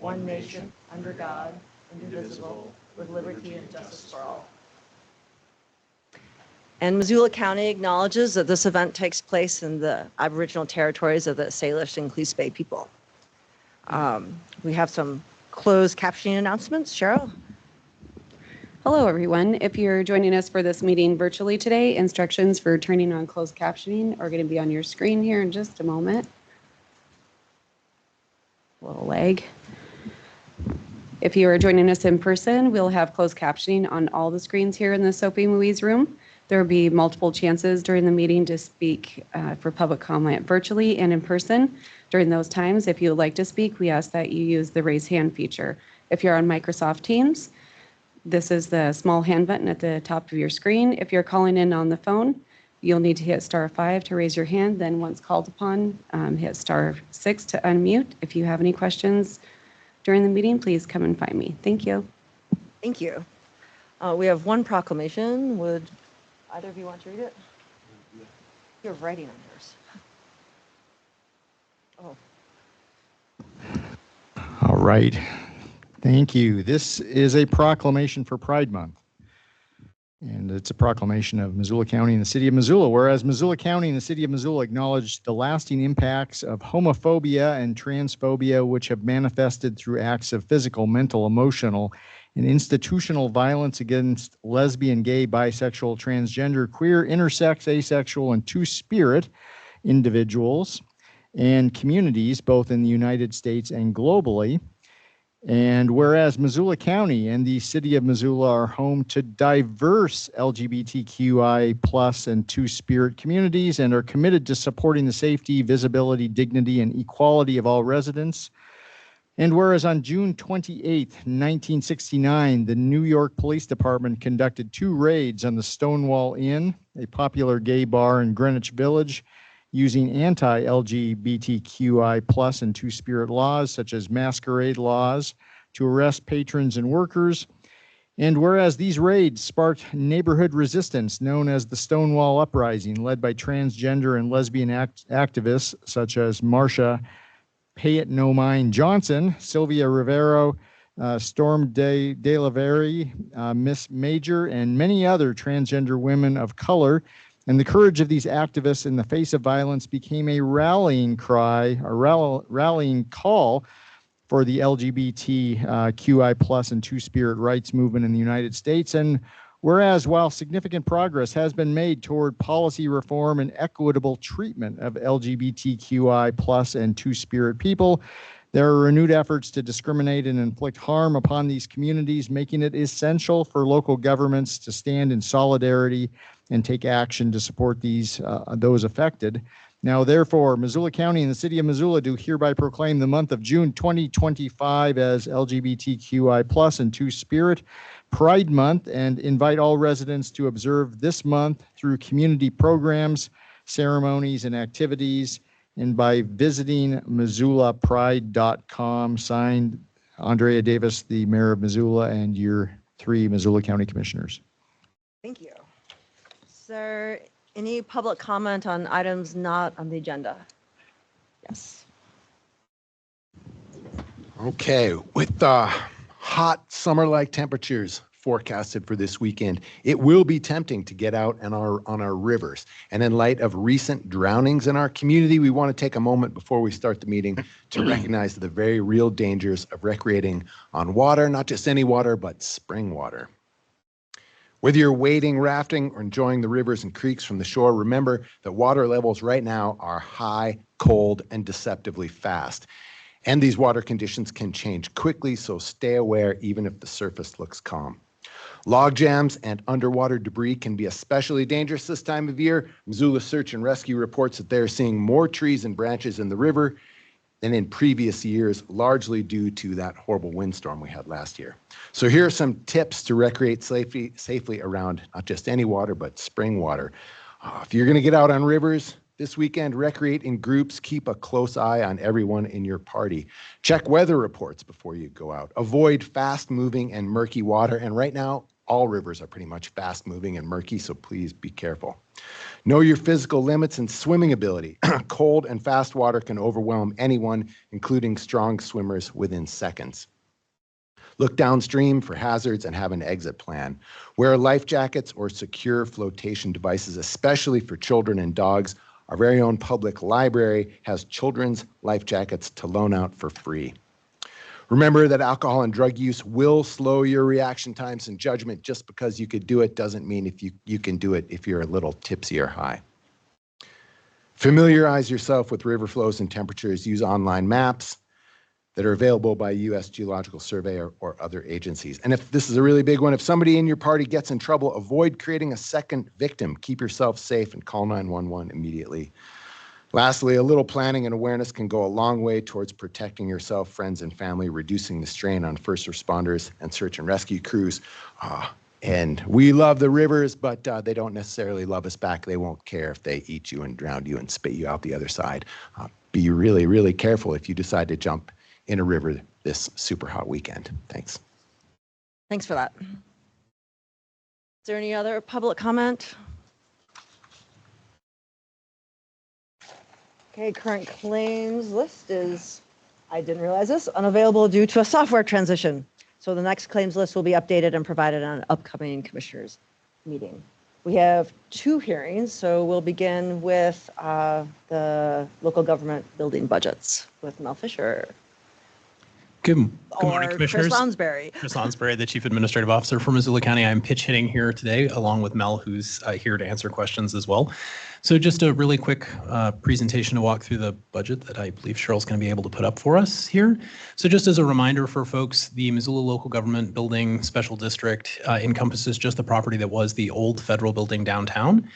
one nation, under God, indivisible, with liberty and justice for all. And Missoula County acknowledges that this event takes place in the Aboriginal territories of the Salish and Coos Bay people. We have some closed captioning announcements. Cheryl? Hello, everyone. If you're joining us for this meeting virtually today, instructions for turning on closed captioning are going to be on your screen here in just a moment. A little lag. If you are joining us in person, we'll have closed captioning on all the screens here in the Sophie Louise room. There will be multiple chances during the meeting to speak for public comment virtually and in person. During those times, if you would like to speak, we ask that you use the raise hand feature. If you're on Microsoft Teams, this is the small hand button at the top of your screen. If you're calling in on the phone, you'll need to hit *5 to raise your hand. Then once called upon, hit *6 to unmute. If you have any questions during the meeting, please come and find me. Thank you. Thank you. We have one proclamation. Would either of you want to read it? You have writing on yours. Oh. All right. Thank you. This is a proclamation for Pride Month. And it's a proclamation of Missoula County and the City of Missoula, whereas Missoula County and the City of Missoula acknowledge the lasting impacts of homophobia and transphobia, which have manifested through acts of physical, mental, emotional, and institutional violence against lesbian, gay, bisexual, transgender, queer, intersex, asexual, and two-spirit individuals and communities, both in the United States and globally. And whereas Missoula County and the City of Missoula are home to diverse LGBTQI plus and two-spirit communities and are committed to supporting the safety, visibility, dignity, and equality of all residents. And whereas on June 28, 1969, the New York Police Department conducted 2 raids on the Stonewall Inn, a popular gay bar in Greenwich Village, using anti-LGBTQI plus and two-spirit laws, such as masquerade laws, to arrest patrons and workers. And whereas these raids sparked neighborhood resistance known as the Stonewall Uprising, led by transgender and lesbian activists such as Marsha Pay It No Mind Johnson, Sylvia Rivero, Storm De La Veri, Miss Major, and many other transgender women of color. And the courage of these activists in the face of violence became a rallying cry, a rallying call for the LGBTQI plus and two-spirit rights movement in the United States. And whereas while significant progress has been made toward policy reform and equitable treatment of LGBTQI plus and two-spirit people, there are renewed efforts to discriminate and inflict harm upon these communities, making it essential for local governments to stand in solidarity and take action to support those affected. Now, therefore, Missoula County and the City of Missoula do hereby proclaim the month of June 2025 as LGBTQI plus and two-spirit Pride Month and invite all residents to observe this month through community programs, ceremonies, and activities, and by visiting MissoulaPride.com. Signed, Andrea Davis, the Mayor of Missoula, and your 3 Missoula County Commissioners. Thank you. Is there any public comment on items not on the agenda? Yes. Okay, with the hot summer-like temperatures forecasted for this weekend, it will be tempting to get out on our rivers. And in light of recent drownings in our community, we want to take a moment before we start the meeting to recognize the very real dangers of recreating on water, not just any water, but spring water. Whether you're wading, rafting, or enjoying the rivers and creeks from the shore, remember that water levels right now are high, cold, and deceptively fast. And these water conditions can change quickly, so stay aware even if the surface looks calm. Log jams and underwater debris can be especially dangerous this time of year. Missoula Search and Rescue reports that they're seeing more trees and branches in the river than in previous years, largely due to that horrible windstorm we had last year. So here are some tips to recreate safely around not just any water, but spring water. If you're going to get out on rivers this weekend, recreate in groups. Keep a close eye on everyone in your party. Check weather reports before you go out. Avoid fast-moving and murky water. And right now, all rivers are pretty much fast moving and murky, so please be careful. Know your physical limits and swimming ability. Cold and fast water can overwhelm anyone, including strong swimmers, within seconds. Look downstream for hazards and have an exit plan. Wear life jackets or secure flotation devices, especially for children and dogs. Our very own public library has children's life jackets to loan out for free. Remember that alcohol and drug use will slow your reaction times and judgment. Just because you could do it doesn't mean if you can do it if you're a little tipsy or high. Familiarize yourself with river flows and temperatures. Use online maps that are available by U.S. Geological Survey or other agencies. And if this is a really big one, if somebody in your party gets in trouble, avoid creating a second victim. Keep yourself safe and call 911 immediately. Lastly, a little planning and awareness can go a long way towards protecting yourself, friends, and family, reducing the strain on first responders and search and rescue crews. And we love the rivers, but they don't necessarily love us back. They won't care if they eat you and drown you and spit you out the other side. Be really, really careful if you decide to jump in a river this super hot weekend. Thanks. Thanks for that. Is there any other public comment? Okay, current claims list is, I didn't realize this, unavailable due to a software transition. So the next claims list will be updated and provided on an upcoming commissioners meeting. We have 2 hearings, so we'll begin with the local government building budgets with Mel Fisher. Good morning, Or Commissioners. Chris Lonsberry. Chris Lonsberry, the Chief Administrative Officer for Missoula County. I'm pitch hitting here today, along with Mel, who's here to answer questions as well. So just a really quick presentation to walk through the budget that I believe Cheryl's going to be able to put up for us here. So just as a reminder for folks, the Missoula Local Government Building Special District encompasses just the property that was the old federal building downtown.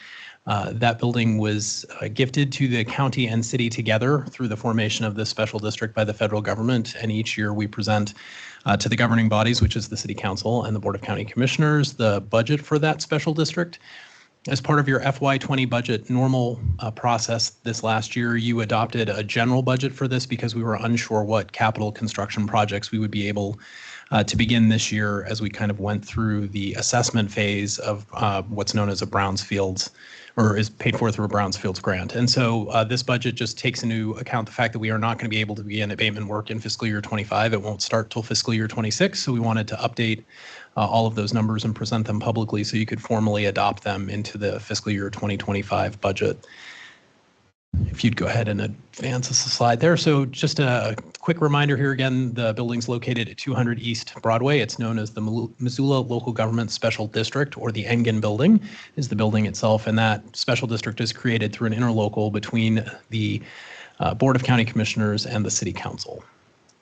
That building was gifted to the county and city together through the formation of this special district by the federal government. And each year we present to the governing bodies, which is the City Council and the Board of County Commissioners, the budget for that special district. As part of your FY20 budget normal process this last year, you adopted a general budget for this because we were unsure what capital construction projects we would be able to begin this year as we kind of went through the assessment phase of what's known as a Brownsfields, or is paid for through a Brownsfields grant. And so this budget just takes into account the fact that we are not going to be able to begin abatement work in fiscal year 25. It won't start till fiscal year 26. So we wanted to update all of those numbers and present them publicly so you could formally adopt them into the fiscal year 2025 budget. If you'd go ahead and advance us a slide there. So just a quick reminder here again, the building's located at 200 East Broadway. It's known as the Missoula Local Government Special District, or the Engen Building is the building itself. And that special district is created through an interlocal between the Board of County Commissioners and the City Council.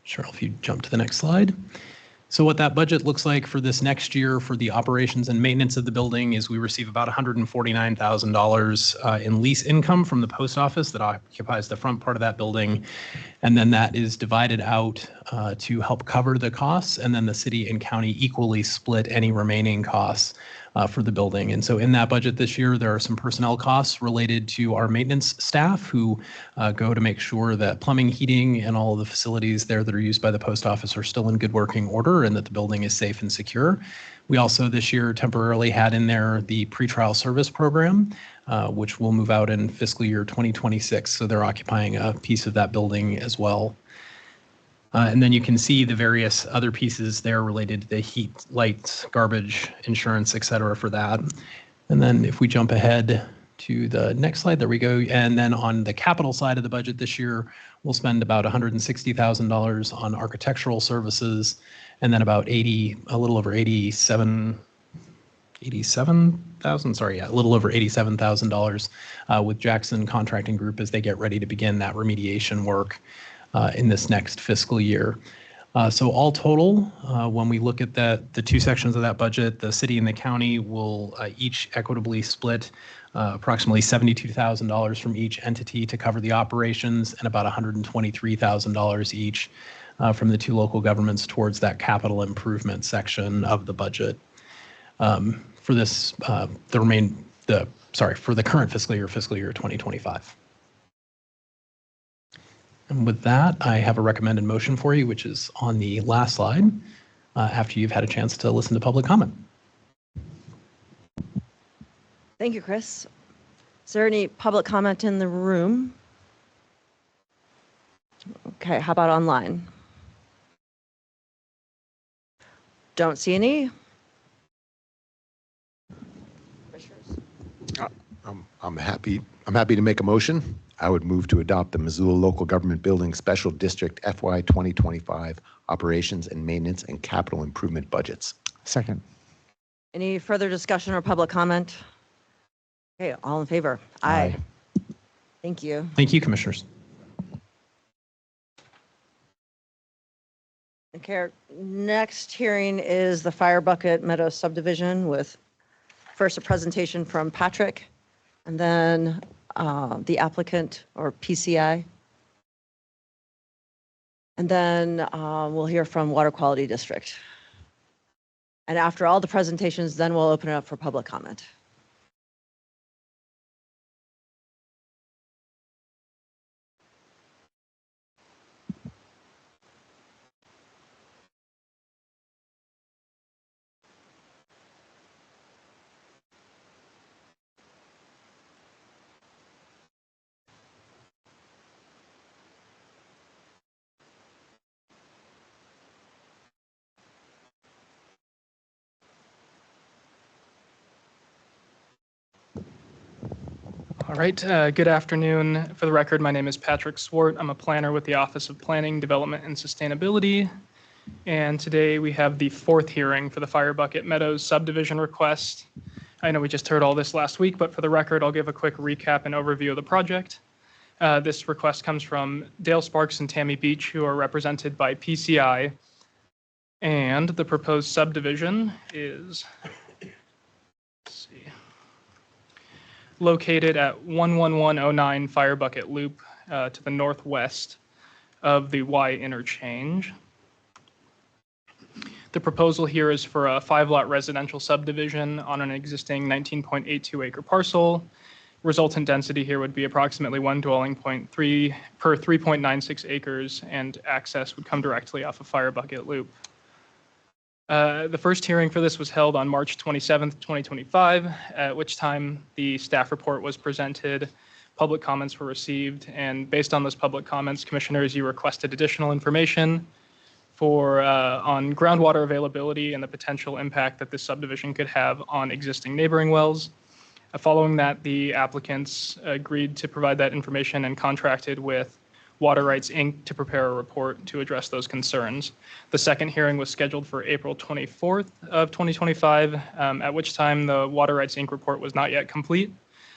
Cheryl, if you jump to the next slide. So what that budget looks like for this next year for the operations and maintenance of the building is we receive about $149,000 in lease income from the post office that occupies the front part of that building. And then that is divided out to help cover the costs. And then the city and county equally split any remaining costs for the building. And so in that budget this year, there are some personnel costs related to our maintenance staff who go to make sure that plumbing, heating, and all of the facilities there that are used by the post office are still in good working order and that the building is safe and secure. We also this year temporarily had in there the pretrial service program, which will move out in fiscal year 2026. So they're occupying a piece of that building as well. And then you can see the various other pieces there related to the heat, lights, garbage, insurance, et cetera for that. And then if we jump ahead to the next slide, there we go. And then on the capital side of the budget this year, we'll spend about $160,000 on architectural services, and then about a little over $87,000 with Jackson Contracting Group as they get ready to begin that remediation work in this next fiscal year. So all total, when we look at the 2 sections of that budget, the city and the county will each equitably split approximately $72,000 from each entity to cover the operations, and about $123,000 each from the 2 local governments towards that capital improvement section of the budget. For this, for the current fiscal year 2025. And with that, I have a recommended motion for you, which is on the last slide, after you've had a chance to listen to public comment. Thank you, Chris. Is there any public comment in the room? Okay, how about online? Don't see any. I'm happy to make a motion. I would move to adopt the Missoula Local Government Building Special District FY 2025 operations and maintenance and capital improvement budgets. Second. Any further discussion or public comment? Okay, all in favor? Aye. Thank you. Thank you, Commissioners. Okay, next hearing is the Fire Bucket Meadows subdivision with first a presentation from Patrick and then the applicant or PCI. And then we'll hear from Water Quality District. And after all the presentations, then we'll open it up for public comment. All right, good afternoon. For the record, my name is Patrick Swart. I'm a planner with the Office of Planning, Development, and Sustainability. And today we have the fourth hearing for the Fire Bucket Meadows subdivision request. I know we just heard all this last week, but for the record, I'll give a quick recap and overview of the project. This request comes from Dale Sparks and Tammy Beach, who are represented by PCI. And the proposed subdivision is, let's see, located at 11109 Fire Bucket Loop to the northwest of the Y interchange. The proposal here is for a 5-lot residential subdivision on an existing 19.82 acre parcel. Resultant density here would be approximately 1 dwelling point per 3.96 acres, and access would come directly off of Fire Bucket Loop. The first hearing for this was held on March 27th, 2025, at which time the staff report was presented, public comments were received, and based on those public comments, commissioners, you requested additional information on groundwater availability and the potential impact that this subdivision could have on existing neighboring wells. Following that, the applicants agreed to provide that information and contracted with Water Rights, Inc. to prepare a report to address those concerns. The second hearing was scheduled for April 24th of 2025, at which time the Water Rights, Inc. report was not yet complete.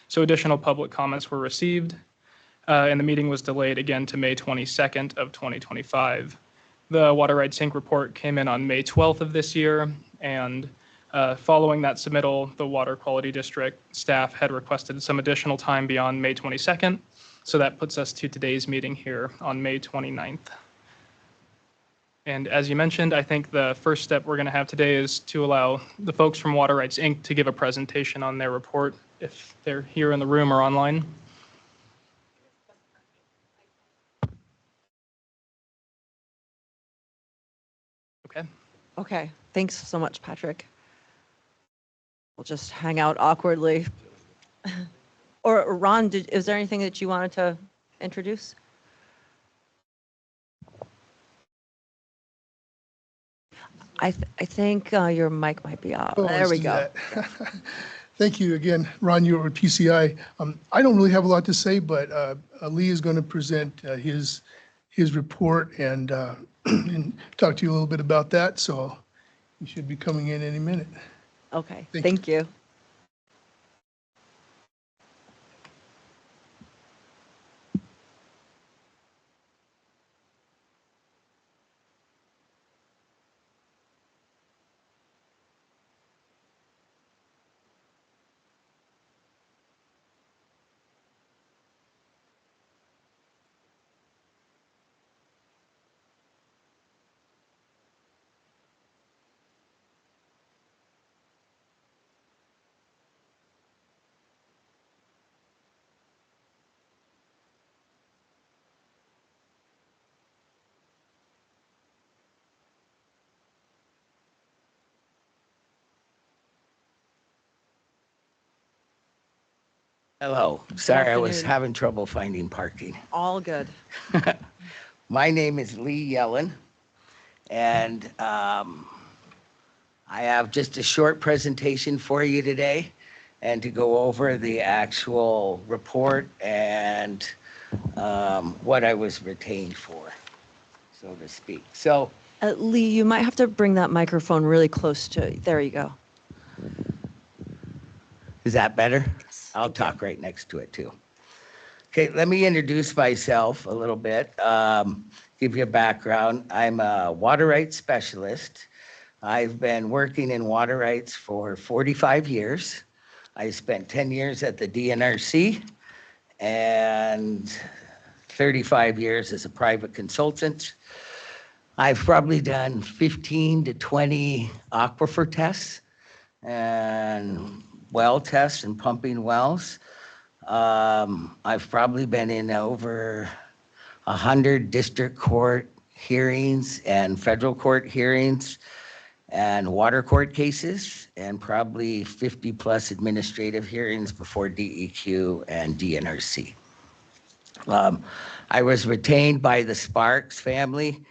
So additional public comments were received, and the meeting was delayed again to May 22nd of 2025. The Water Rights, Inc. report came in on May 12th of this year, and following that submittal, the Water Quality District staff had requested some additional time beyond May 22nd. So that puts us to today's meeting here on May 29th. And as you mentioned, I think the first step we're going to have today is to allow the folks from Water Rights, Inc. to give a presentation on their report, if they're here in the room or online. Okay. Okay, thanks so much, Patrick. We'll just hang out awkwardly. Or Ron, is there anything that you wanted to introduce? I think your mic might be off. Oh, There we let's do go. that. Thank you again, Ron. You're with PCI. I don't really have a lot to say, but Lee is going to present his report and and talk to you a little bit about that. So he should be coming in any minute. Okay, Thank you. thank you. Hello. Sorry, I was afternoon. having trouble finding parking. All good. My name is Lee Yellen, and I have just a short presentation for you today and to go over the actual report and what I was retained for, so to speak. So, Lee, you might have to bring that microphone really close to, there you go. is that better? I'll talk right next to it too. Okay, let me introduce myself a little bit, give you a background. I'm a water rights specialist. I've been working in water rights for 45 years. I spent 10 years at the DNRC and 35 years as a private consultant. I've probably done 15 to 20 aquifer tests and well tests and pumping wells. I've probably been in over 100 district court hearings and federal court hearings and water court cases, and probably 50 plus administrative hearings before DEQ and DNRC. I was retained by the Sparks family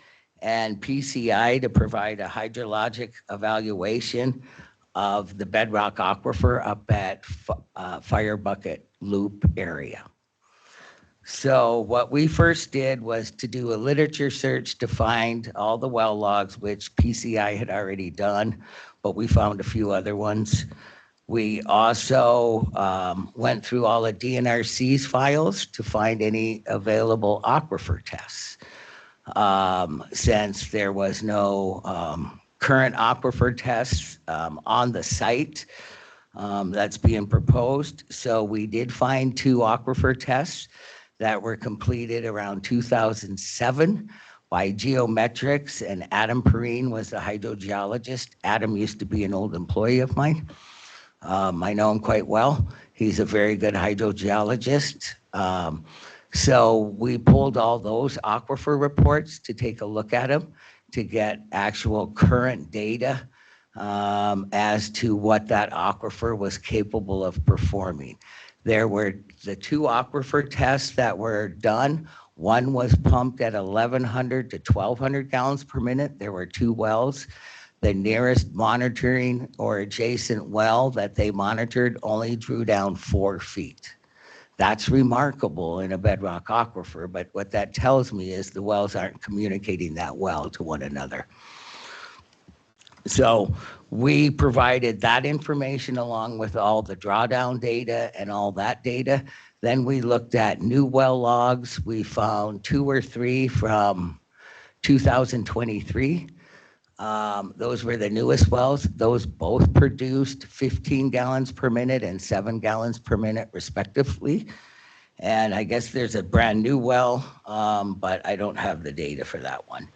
and PCI to provide a hydrologic evaluation of the bedrock aquifer up at Fire Bucket Loop area. So what we first did was to do a literature search to find all the well logs, which PCI had already done, but we found a few other ones. We also went through all of DNRC's files to find any available aquifer tests. Since there was no current aquifer tests on the site that's being proposed. So we did find 2 aquifer tests that were completed around 2007 by Geometrics, and Adam Perrine was the hydrogeologist. Adam used to be an old employee of mine. I know him quite well. He's a very good hydrogeologist. So we pulled all those aquifer reports to take a look at them, to get actual current data as to what that aquifer was capable of performing. There were the 2 aquifer tests that were done. One was pumped at 1,100 to 1,200 gallons per minute. There were 2 wells. The nearest monitoring or adjacent well that they monitored only drew down 4 feet. That's remarkable in a bedrock aquifer, but what that tells me is the wells aren't communicating that well to one another. So we provided that information along with all the drawdown data and all that data. Then we looked at new well logs. We found 2 or 3 from 2023. Those were the newest wells. Those both produced 15 gallons per minute and 7 gallons per minute respectively. And I guess there's a brand new well, but I don't have the data for that one.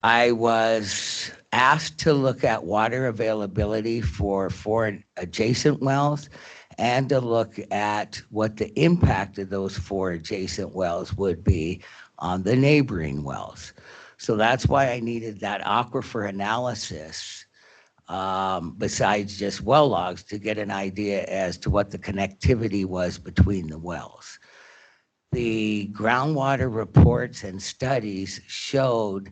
I was asked to look at water availability for 4 adjacent wells and to look at what the impact of those 4 adjacent wells would be on the neighboring wells. So that's why I needed that aquifer analysis besides just well logs to get an idea as to what the connectivity was between the wells. The groundwater reports and studies showed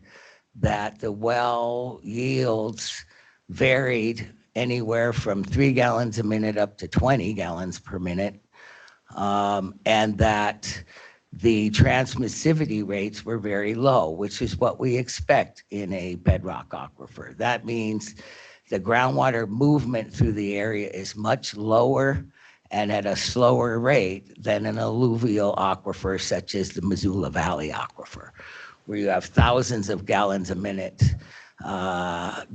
that the well yields varied anywhere from 3 gallons a minute up to 20 gallons per minute, and that the transmissivity rates were very low, which is what we expect in a bedrock aquifer. That means the groundwater movement through the area is much lower and at a slower rate than an alluvial aquifer such as the Missoula Valley aquifer, where you have thousands of gallons a minute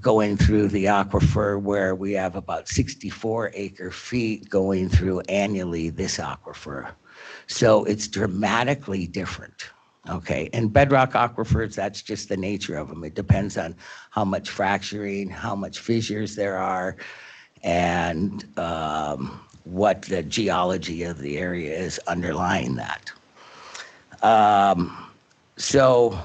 going through the aquifer, where we have about 64 acre feet going through annually this aquifer. So it's dramatically different. Okay, and bedrock aquifers, that's just the nature of them. It depends on how much fracturing, how much fissures there are, and what the geology of the area is underlying that. So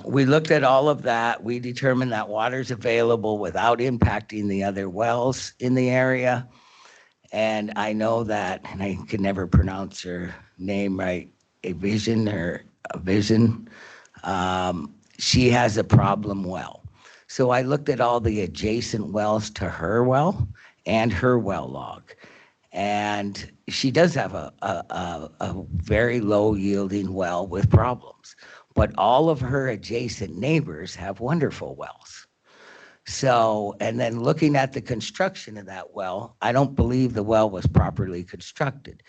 We looked at all of that. We determined that water's available without impacting the other wells in the area. And I know that, and I can never pronounce her name right, a vision. She has a problem well. So I looked at all the adjacent wells to her well and her well log. And she does have a very low yielding well with problems, but all of her adjacent neighbors have wonderful wells. So, and then looking at the construction of that well, I don't believe the well was properly constructed,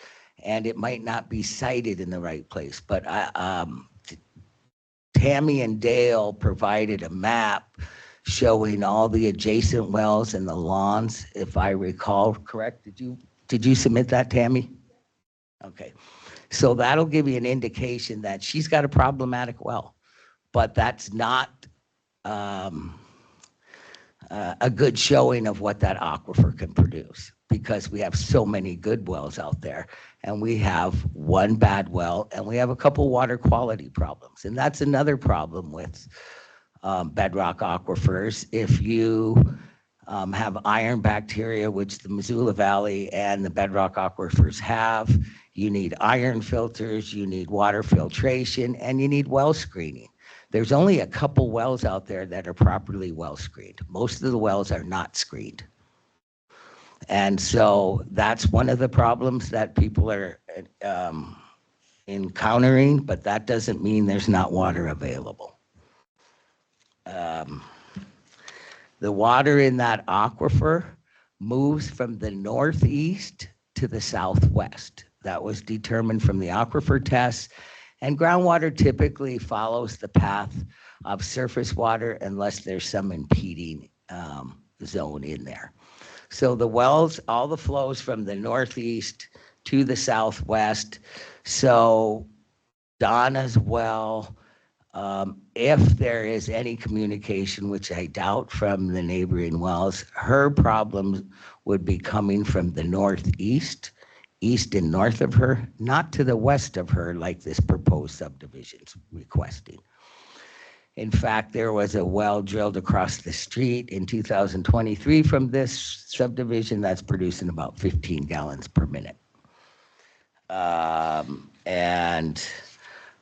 and it might not be sited in the right place. But Tammy and Dale provided a map showing all the adjacent wells and the lawns, if I recall correct. Did you submit that, Tammy? Okay. So that'll give you an indication that she's got a problematic well, but that's not a good showing of what that aquifer can produce, because we have so many good wells out there, and we have one bad well, and we have a couple water quality problems. And that's another problem with bedrock aquifers. If you have iron bacteria, which the Missoula Valley and the bedrock aquifers have, you need iron filters, you need water filtration, and you need well screening. There's only a couple wells out there that are properly well screened. Most of the wells are not screened. And so that's one of the problems that people are encountering, but that doesn't mean there's not water available. The water in that aquifer moves from the northeast to the southwest. That was determined from the aquifer tests. And groundwater typically follows the path of surface water unless there's some impeding zone in there. So the wells, all the flows from the northeast to the southwest. So Donna's well, if there is any communication, which I doubt, from the neighboring wells, her problems would be coming from the northeast, east and north of her, not to the west of her like this proposed subdivision's requesting. In fact, there was a well drilled across the street in 2023 from this subdivision that's producing about 15 gallons per minute. And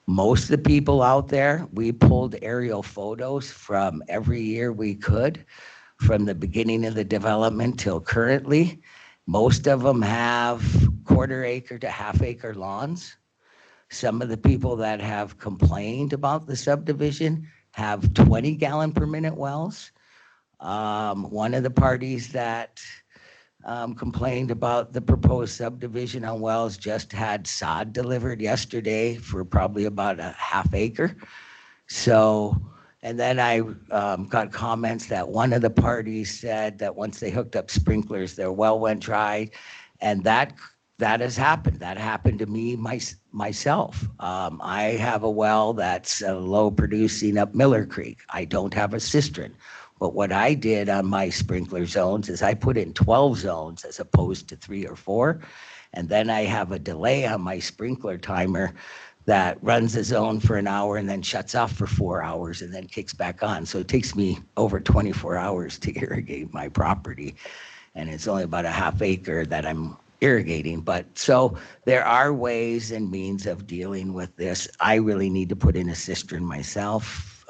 most of the people out there, we pulled aerial photos from every year we could, from the beginning of the development till currently. Most of them have quarter-acre to half-acre lawns. Some of the people that have complained about the subdivision have 20-gallon-per-minute wells. One of the parties that complained about the proposed subdivision on wells just had sod delivered yesterday for probably about a half acre. So, and then I got comments that one of the parties said that once they hooked up sprinklers, their well went dry, and that has happened. That happened to me myself. I have a well that's low producing up Miller Creek. I don't have a cistern. But what I did on my sprinkler zones is I put in 12 zones as opposed to 3 or 4. And then I have a delay on my sprinkler timer that runs the zone for an hour and then shuts off for 4 hours and then kicks back on. So it takes me over 24 hours to irrigate my property. And it's only about a half acre that I'm irrigating. But so there are ways and means of dealing with this. I really need to put in a cistern myself.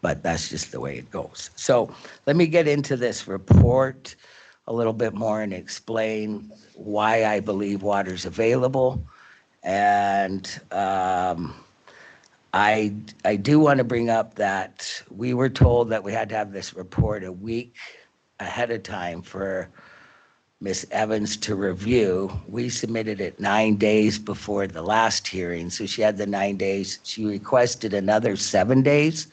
But that's just the way it goes. So let me get into this report a little bit more and explain why I believe water's available. And I do want to bring up that we were told that we had to have this report a week ahead of time for Ms. Evans to review. We submitted it 9 days before the last hearing, so she had the 9 days. She requested another 7 days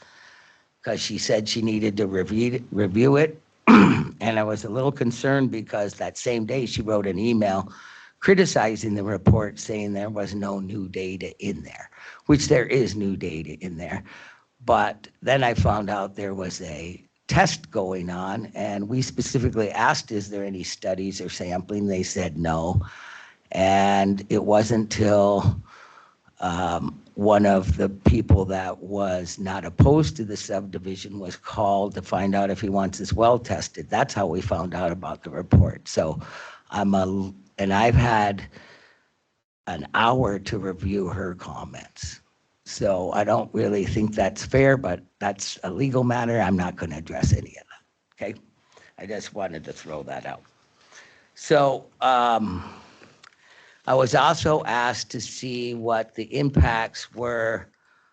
because she said she needed to review it. And I was a little concerned because that same day she wrote an email criticizing the report, saying there was no new data in there, which there is new data in there. But then I found out there was a test going on, and we specifically asked, is there any studies or sampling? They said no. And it wasn't till one of the people that was not opposed to the subdivision was called to find out if he wants his well tested. That's how we found out about the report. So and I've had an hour to review her comments. So I don't really think that's fair, but that's a legal matter. I'm not going to address any of that. Okay. I just wanted to throw that out. So I was also asked to see what the impacts were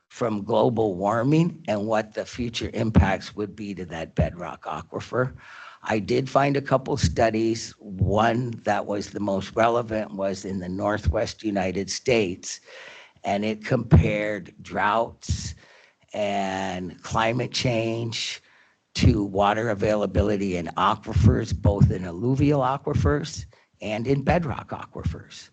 from global warming and what the future impacts would be to that bedrock aquifer. I did find a couple studies. One that was the most relevant was in the Northwest United States, and it compared droughts and climate change to water availability in aquifers, both in alluvial aquifers and in bedrock aquifers.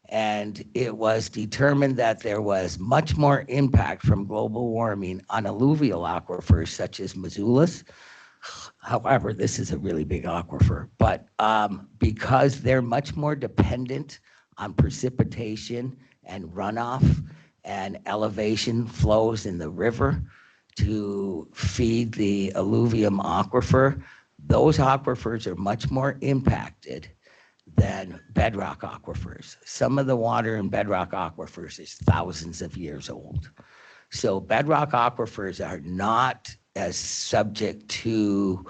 And it was determined that there was much more impact from global warming on alluvial aquifers such as Missoulas. However, this is a really big aquifer, but because they're much more dependent on precipitation and runoff and elevation flows in the river to feed the alluvium aquifer, those aquifers are much more impacted than bedrock aquifers. Some of the water in bedrock aquifers is thousands of years old. So bedrock aquifers are not as subject to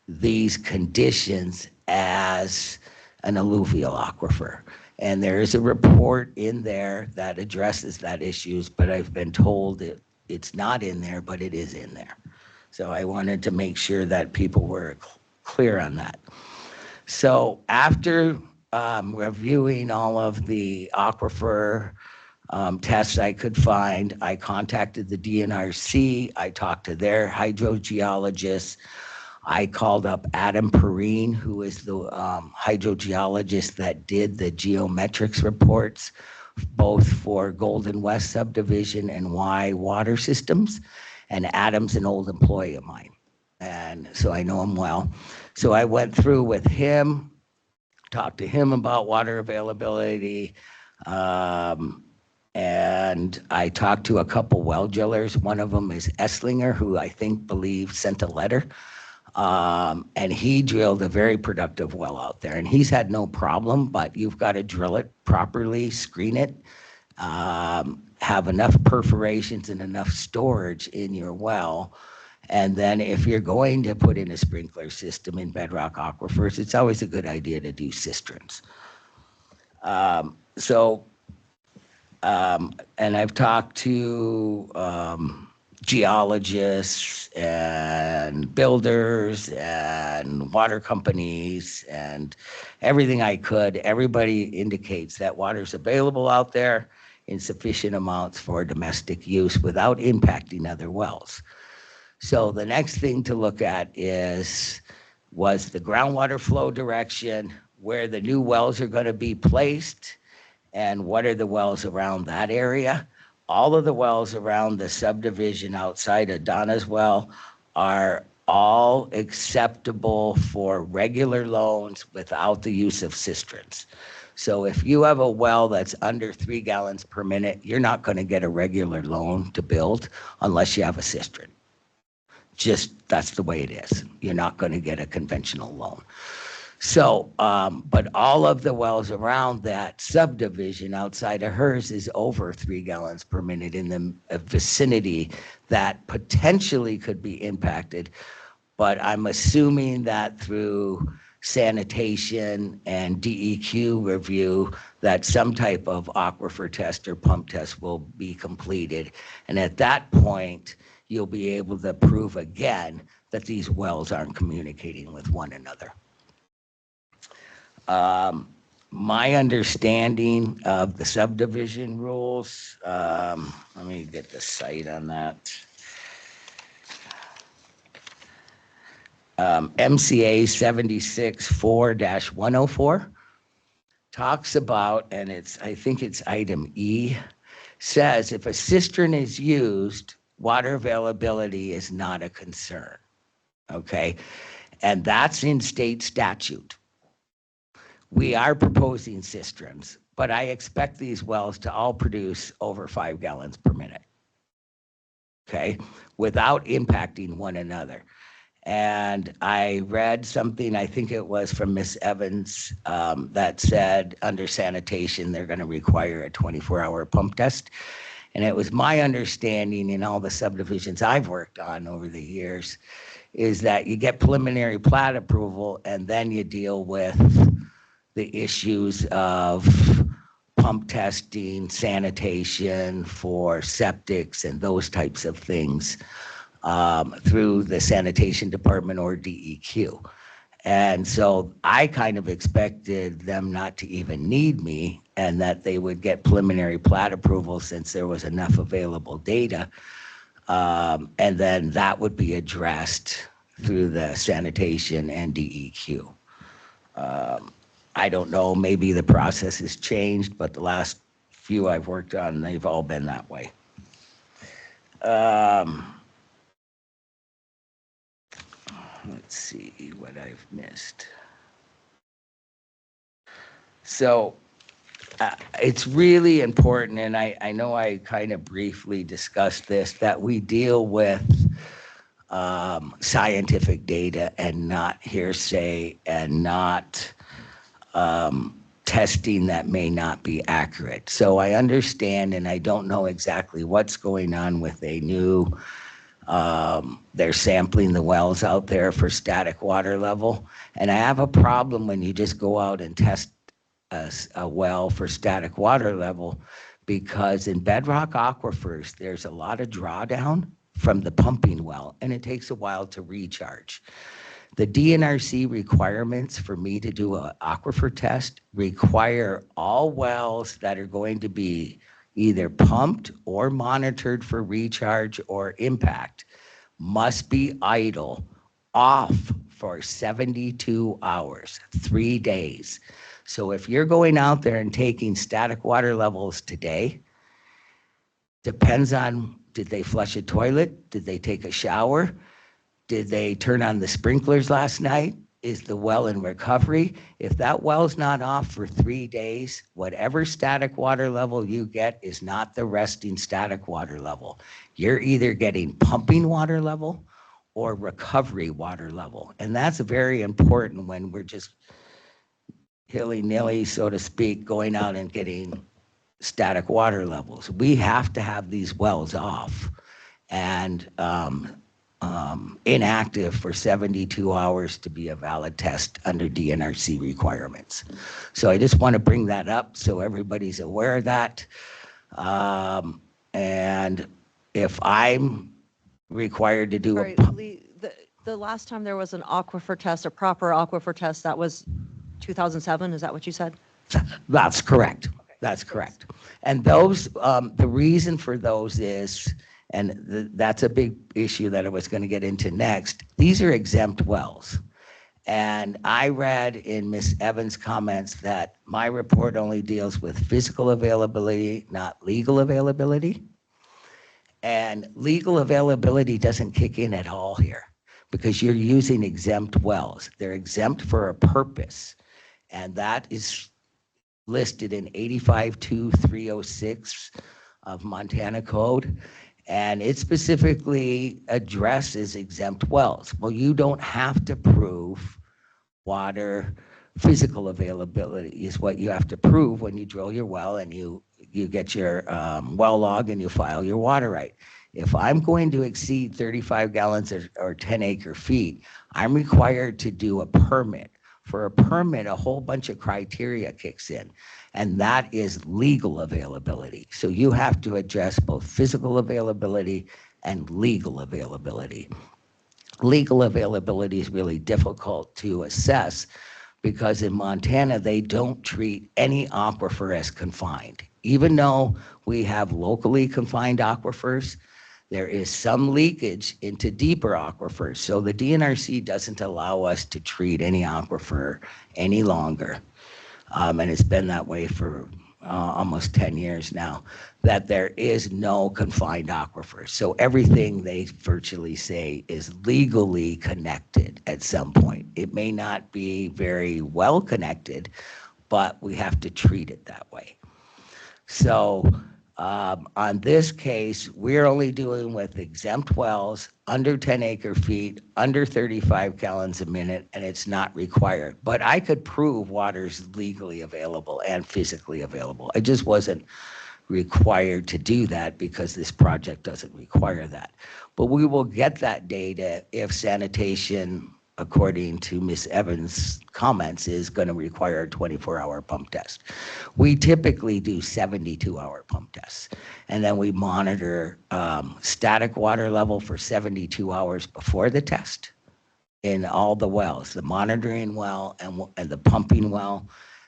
these conditions as an alluvial aquifer. And there is a report in there that addresses that issues, but I've been told it's not in there, but it is in there. So I wanted to make sure that people were clear on that. So after reviewing all of the aquifer tests I could find, I contacted the DNRC. I talked to their hydrogeologists. I called up Adam Perrine, who is the hydrogeologist that did the geometrics reports, both for Golden West subdivision and Y water systems. And Adam's an old employee of mine, and so I know him well. So I went through with him, talked to him about water availability, and I talked to a couple well drillers. One of them is Esslinger, who I believe sent a letter, and he drilled a very productive well out there. And he's had no problem, but you've got to drill it properly, screen it, have enough perforations and enough storage in your well. And then if you're going to put in a sprinkler system in bedrock aquifers, it's always a good idea to do cisterns. And I've talked to geologists and builders and water companies and everything I could. Everybody indicates that water's available out there in sufficient amounts for domestic use without impacting other wells. So the next thing to look at was the groundwater flow direction, where the new wells are going to be placed, and what are the wells around that area. All of the wells around the subdivision outside of Donna's well are all acceptable for regular loans without the use of cisterns. So if you have a well that's under 3 gallons per minute, you're not going to get a regular loan to build unless you have a cistern. Just that's the way it is. You're not going to get a conventional loan. So, but all of the wells around that subdivision outside of hers is over 3 gallons per minute in the vicinity that potentially could be impacted. But I'm assuming that through sanitation and DEQ review that some type of aquifer test or pump test will be completed. And at that point, you'll be able to prove again that these wells aren't communicating with one another. My understanding of the subdivision rules, let me get the site on that. MCA 76-4-104 talks about, and I think it's item E, says if a cistern is used, water availability is not a concern, okay? And that's in state statute. We are proposing cisterns, but I expect these wells to all produce over 5 gallons per minute. Okay, without impacting one another. And I read something, I think it was from Miss Evans, that said under sanitation, they're going to require a 24-hour pump test. And it was my understanding in all the subdivisions I've worked on over the years is that you get preliminary plat approval and then you deal with the issues of pump testing, sanitation for septics and those types of things through the sanitation department or DEQ. And so I kind of expected them not to even need me and that they would get preliminary plat approval since there was enough available data. And then that would be addressed through the sanitation and DEQ. I don't know, maybe the process has changed, but the last few I've worked on, they've all been that way. Let's see what I've missed. So it's really important, and I know I kind of briefly discussed this, that we deal with scientific data and not hearsay and not testing that may not be accurate. So I understand, and I don't know exactly what's going on with a new, they're sampling the wells out there for static water level. And I have a problem when you just go out and test a well for static water level, because in bedrock aquifers, there's a lot of drawdown from the pumping well, and it takes a while to recharge. The DNRC requirements for me to do an aquifer test require all wells that are going to be either pumped or monitored for recharge or impact must be idle off for 72 hours, 3 days. So if you're going out there and taking static water levels today, depends on, did they flush a toilet? Did they take a shower? Did they turn on the sprinklers last night? Is the well in recovery? If that well's not off for 3 days, whatever static water level you get is not the resting static water level. You're either getting pumping water level or recovery water level. And that's very important when we're just hilly-nilly, so to speak, going out and getting static water levels. We have to have these wells off and inactive for 72 hours to be a valid test under DNRC requirements. So I just want to bring that up so everybody's aware of that. And if I'm required to do Sorry, Lee, the last time there was an aquifer test, a proper aquifer test, that was 2007, is that what you said? That's correct. That's correct. And those, the reason for those is, and that's a big issue that I was going to get into next, these are exempt wells. And I read in Ms. Evans' comments that my report only deals with physical availability, not legal availability. And legal availability doesn't kick in at all here because you're using exempt wells. They're exempt for a purpose. And that is listed in 852306 of Montana Code. And it specifically addresses exempt wells. Well, you don't have to prove water physical availability is what you have to prove when you drill your well and you get your well log and you file your water right. If I'm going to exceed 35 gallons or 10 acre feet, I'm required to do a permit. For a permit, a whole bunch of criteria kicks in, and that is legal availability. So you have to address both physical availability and legal availability. Legal availability is really difficult to assess because in Montana, they don't treat any aquifer as confined. Even though we have locally confined aquifers, there is some leakage into deeper aquifers. So the DNRC doesn't allow us to treat any aquifer any longer. And it's been that way for almost 10 years now, that there is no confined aquifer. So everything they virtually say is legally connected at some point. It may not be very well connected, but we have to treat it that way. So on this case, we're only dealing with exempt wells under 10 acre feet, under 35 gallons a minute, and it's not required. But I could prove water's legally available and physically available. I just wasn't required to do that because this project doesn't require that. But we will get that data if sanitation, according to Ms. Evans' comments, is going to require a 24-hour pump test. We typically do 72-hour pump tests, and then we monitor static water level for 72 hours before the test in all the wells, the monitoring well and the pumping well.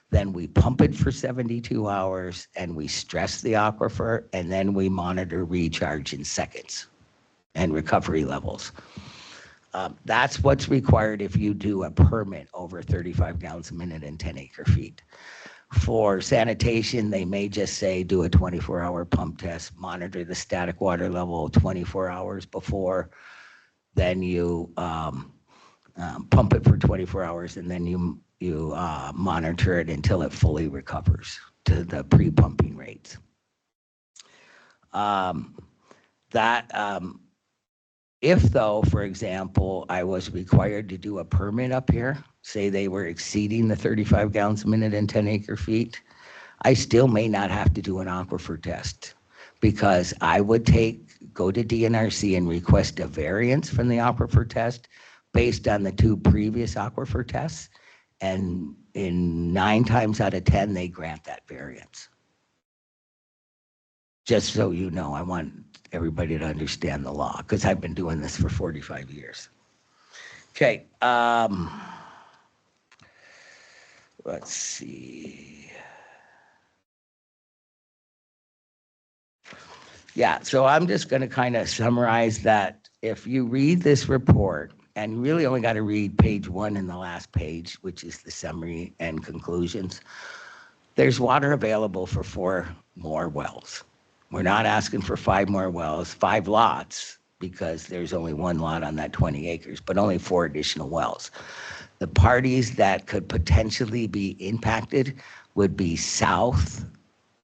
Then we pump it for 72 hours and we stress the aquifer, and then we monitor recharge in seconds and recovery levels. That's what's required if you do a permit over 35 gallons a minute and 10 acre feet. For sanitation, they may just say do a 24-hour pump test, monitor the static water level 24 hours before, then you pump it for 24 hours, and then you monitor it until it fully recovers to the pre-pumping rates. If though, for example, I was required to do a permit up here, say they were exceeding the 35 gallons a minute and 10 acre feet, I still may not have to do an aquifer test, because I would go to DNRC and request a variance from the aquifer test based on the 2 previous aquifer tests. And in 9 times out of 10, they grant that variance. Just so you know, I want everybody to understand the law, because I've been doing this for 45 years. Okay, let's see. Yeah, so I'm just going to kind of summarize that. If you read this report, and you really only got to read page 1 and the last page, which is the summary and conclusions, there's water available for 4 more wells. We're not asking for 5 more wells, 5 lots, because there's only 1 lot on that 20 acres, but only 4 additional wells. The parties that could potentially be impacted would be south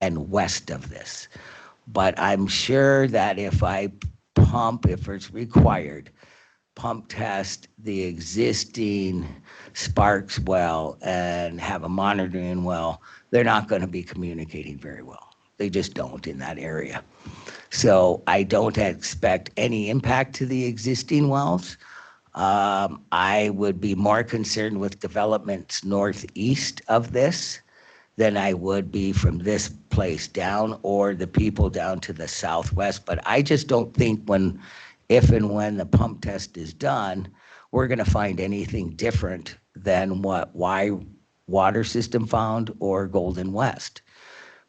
and west of this. But I'm sure that if I pump, if it's required, pump test the existing Sparks well and have a monitoring well, they're not going to be communicating very well. They just don't in that area. So I don't expect any impact to the existing wells. I would be more concerned with developments northeast of this than I would be from this place down, or the people down to the southwest. But I just don't think if and when the pump test is done, we're going to find anything different than what Water System found or Golden West.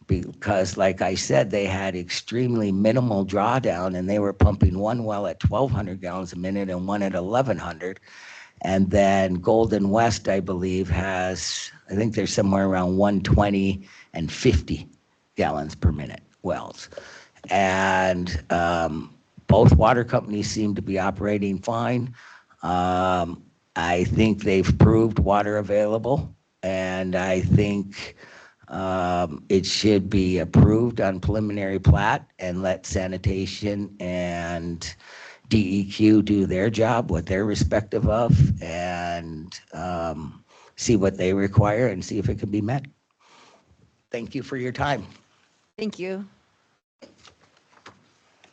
Because like I said, they had extremely minimal drawdown, and they were pumping 1 well at 1,200 gallons a minute and 1 at 1,100. And then Golden West, I believe, I think there's somewhere around 120 and 50 gallons per minute wells. And both water companies seem to be operating fine. I think they've proved water available, and I think it should be approved on preliminary plat and let sanitation and DEQ do their job, what they're respective of, and see what they require and see if it can be met. Thank you for your time. Thank you. Do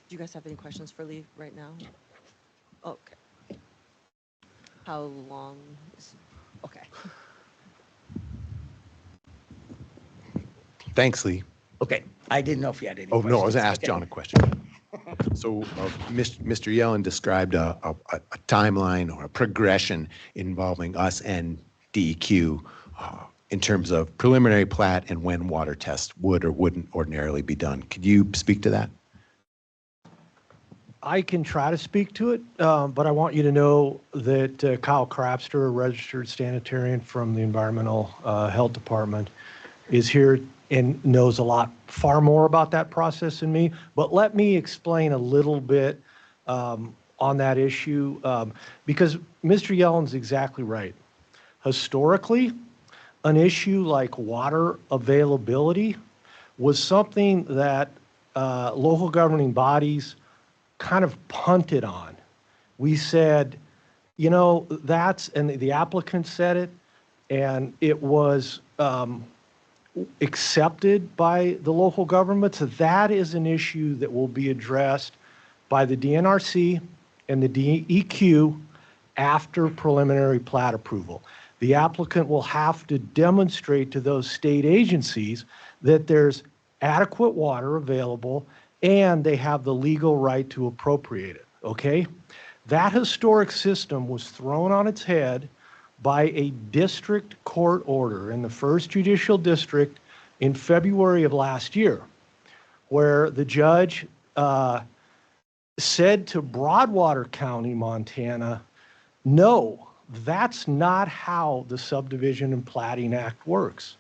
you guys have any questions for Lee right now? Okay. How long is, okay. Thanks, Lee. Okay, I didn't know if you had any Oh, questions. no, I was going to ask Okay. John a question. So Mr. Yellen described a timeline or a progression involving us and DEQ in terms of preliminary plat and when water tests would or wouldn't ordinarily be done. Could you speak to that? I can try to speak to it, but I want you to know that Kyle Crapster, a registered sanitarian from the Environmental Health Department, is here and knows far more about that process than me. But let me explain a little bit on that issue, because Mr. Yellen's exactly right. Historically, an issue like water availability was something that local governing bodies kind of punted on. We said, you know, and the applicant said it, and it was accepted by the local governments. That is an issue that will be addressed by the DNRC and the DEQ after preliminary plat approval. The applicant will have to demonstrate to those state agencies that there's adequate water available and they have the legal right to appropriate it, okay? That historic system was thrown on its head by a district court order in the 1st Judicial District in February of last year, where the judge said to Broadwater County, Montana, no, that's not how the Subdivision and Platting Act works.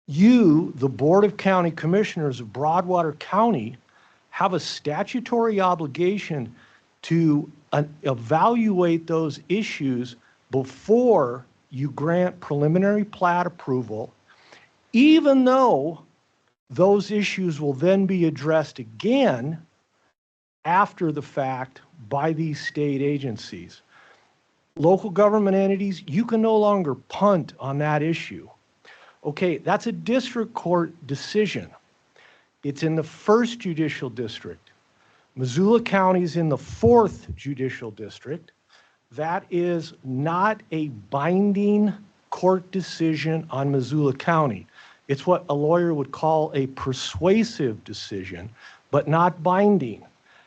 You, the Board of County Commissioners of Broadwater County, have a statutory obligation to evaluate those issues before you grant preliminary plat approval, even though those issues will then be addressed again after the fact by these state agencies. Local government entities, you can no longer punt on that issue. Okay, that's a district court decision. It's in the 1st Judicial District. Missoula County is in the 4th Judicial District. That is not a binding court decision on Missoula County. It's what a lawyer would call a persuasive decision, but not binding.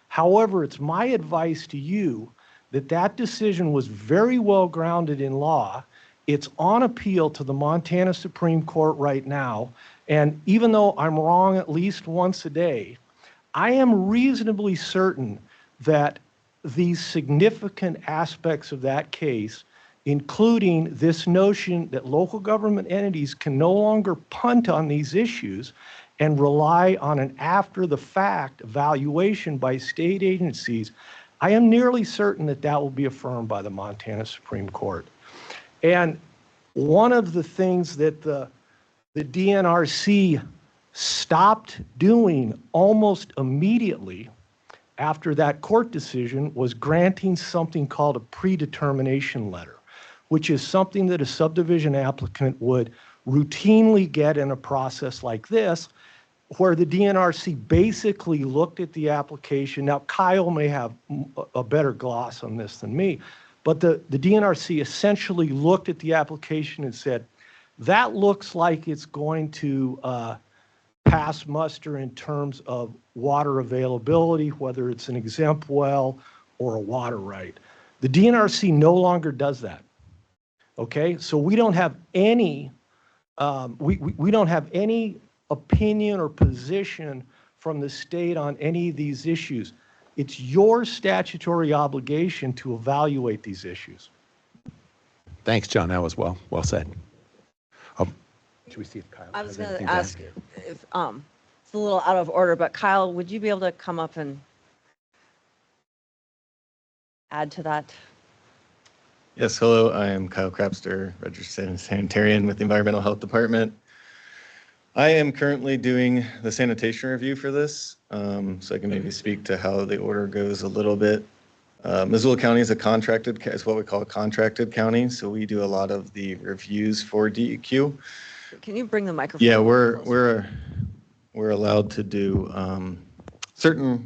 However, it's my advice to you that that decision was very well grounded in law. It's on appeal to the Montana Supreme Court right now. And even though I'm wrong at least once a day, I am reasonably certain that these significant aspects of that case, including this notion that local government entities can no longer punt on these issues and rely on an after-the-fact evaluation by state agencies, I am nearly certain that that will be affirmed by the Montana Supreme Court. And one of the things that the DNRC stopped doing almost immediately after that court decision was granting something called a predetermination letter, which is something that a subdivision applicant would routinely get in a process like this, where the DNRC basically looked at the application. Now, Kyle may have a better gloss on this than me, but the DNRC essentially looked at the application and said, that looks like it's going to pass muster in terms of water availability, whether it's an exempt well or a water right. The DNRC no longer does that. Okay, so we don't have any we don't have any opinion or position from the state on any of these issues. It's your statutory obligation to evaluate these issues. Thanks, John. That was well said. Should we see if Kyle? I was has going to anything ask add? if, it's a little out of order, but Kyle, would you be able to come up and add to that? Yes, hello, I am Kyle Crapster, registered sanitarian with the Environmental Health Department. I am currently doing the sanitation review for this, so I can maybe speak to how the order goes a little bit. Missoula County is is what we call a contracted county, so we do a lot of the reviews for DEQ. Can you bring the microphone? Yeah, a little closer? we're allowed to do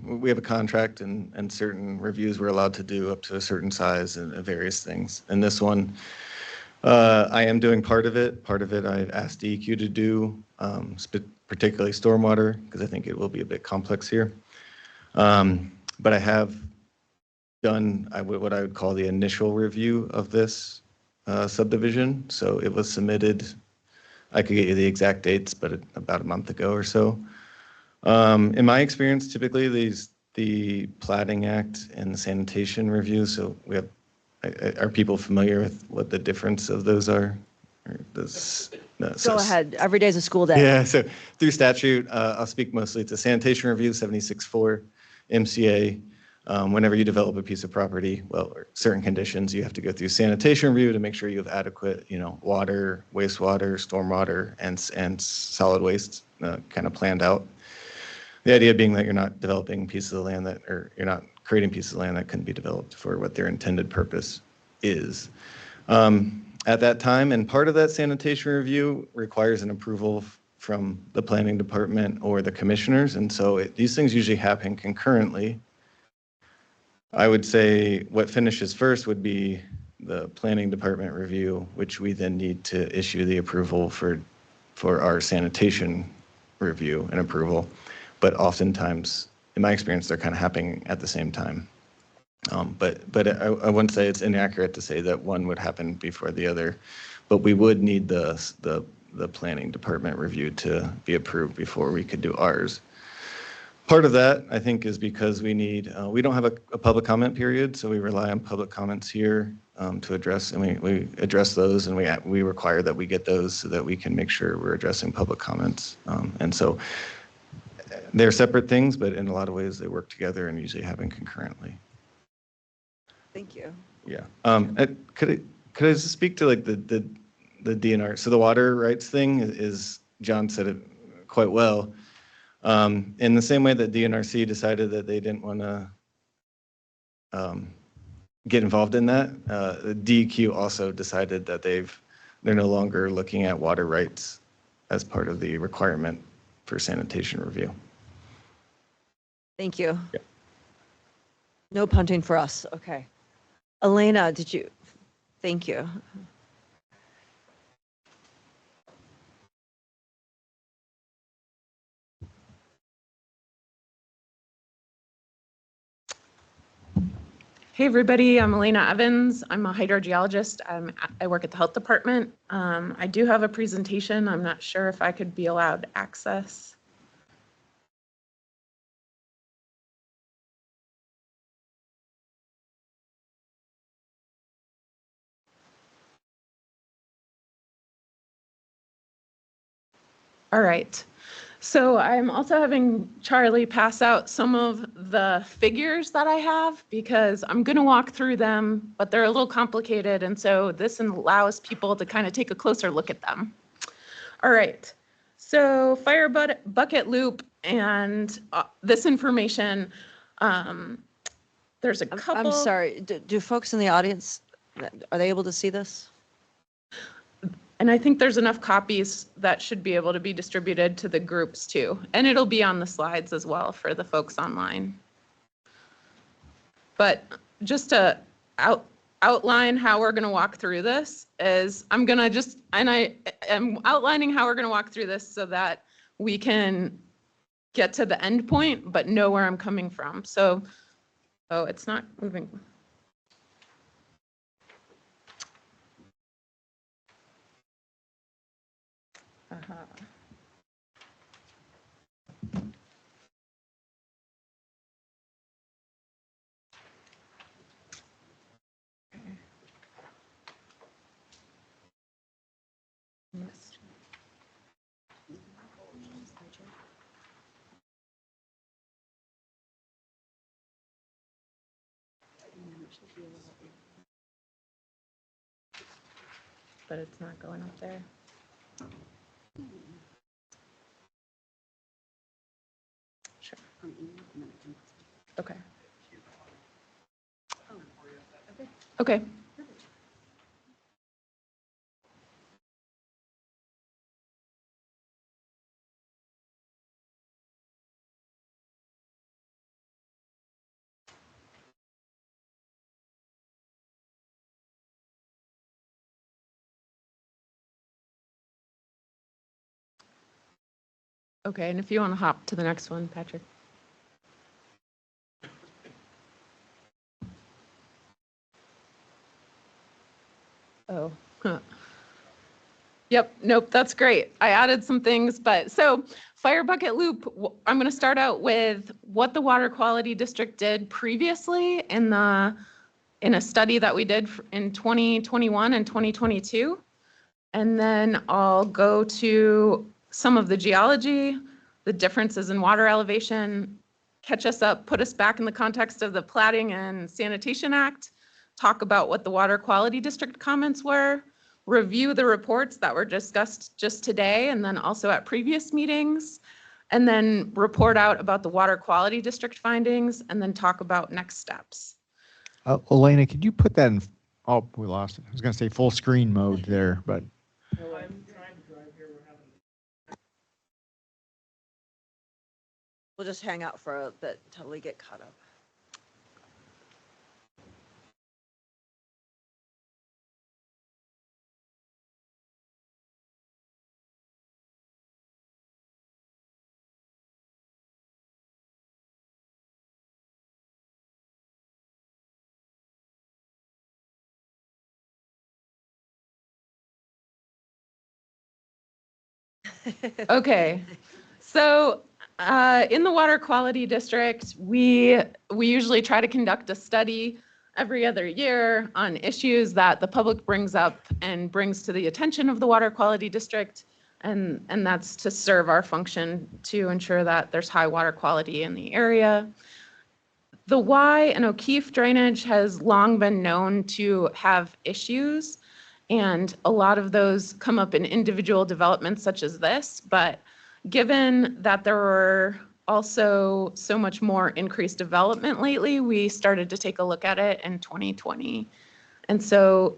we have a contract and certain reviews we're allowed to do up to a certain size and various things. And this one, I am doing part of it. Part of it I've asked DEQ to do, particularly stormwater, because I think it will be a bit complex here. But I have done what I would call the initial review of this subdivision. So it was submitted, I could get you the exact dates, but about a month ago or so. In my experience, typically the Platting Act and the sanitation review, so we have, are people familiar with what the difference of those are? Go ahead. Every day is a school day. Yeah, so through statute, I'll speak mostly to sanitation review, 76.4 MCA. Whenever you develop a piece of property, well, certain conditions, you have to go through sanitation review to make sure you have adequate, water, wastewater, stormwater, and solid waste kind of planned out. The idea being that you're not developing pieces of land or you're not creating pieces of land that couldn't be developed for what their intended purpose is. At that time, and part of that sanitation review requires an approval from the planning department or the commissioners, and so these things usually happen concurrently. I would say what finishes first would be the planning department review, which we then need to issue the approval for our sanitation review and approval. But oftentimes, in my experience, they're kind of happening at the same time. But I wouldn't say it's inaccurate to say that one would happen before the other, but we would need the planning department review to be approved before we could do ours. Part of that, I think, is because we don't have a public comment period, so we rely on public comments here to address, and we address those, and we require that we get those so that we can make sure we're addressing public comments. And so they're separate things, but in a lot of ways they work together and usually happen concurrently. Thank you. Yeah. Could I just speak to like the DNR? So the water rights thing is, John said it quite well. In the same way that DNRC decided that they didn't want to get involved in that, the DEQ also decided that they're no longer looking at water rights as part of the requirement for sanitation review. Thank you. Yeah. No punting for us. Okay. Elena, thank you. Hey everybody, I'm Elena Evans. I'm a hydrogeologist. I work at the health department. I do have a presentation. I'm not sure if I could be allowed access. All right. So I'm also having Charlie pass out some of the figures that I have because I'm going to walk through them, but they're a little complicated. And so this allows people to kind of take a closer look at them. All right. So fire bucket loop and this information, there's a couple. I'm sorry. Do folks in the audience, are they able to see this? And I think there's enough copies that should be able to be distributed to the groups too. And it'll be on the slides as well for the folks online. But just to outline how we're going to walk through this is I'm outlining how we're going to walk through this so that we can get to the end point, but know where I'm coming from. So, oh, it's not moving. But it's not going up there. Sure. Okay. Okay. Okay, and if you want to hop to the next one, Patrick. Oh, huh. Yep, nope, that's great. I added some things, but so fire bucket loop, I'm going to start out with what the Water Quality District did previously in a study that we did in 2021 and 2022. And then I'll go to some of the geology, the differences in water elevation, catch us up, put us back in the context of the Plating and Sanitation Act, talk about what the Water Quality District comments were, review the reports that were discussed just today and then also at previous meetings, and then report out about the Water Quality District findings, and then talk about next steps. Elena, could you put that in, oh, we lost it. I was going to say full screen mode there, but. We'll just hang out for a bit until we get caught up. Okay, so in the Water Quality District, we usually try to conduct a study every other year on issues that the public brings up and brings to the attention of the Water Quality District, and that's to serve our function to ensure that there's high water quality in the area. The Y and O'Keefe drainage has long been known to have issues, and a lot of those come up in individual developments such as this, but given that there were also so much more increased development lately, we started to take a look at it in 2020. And so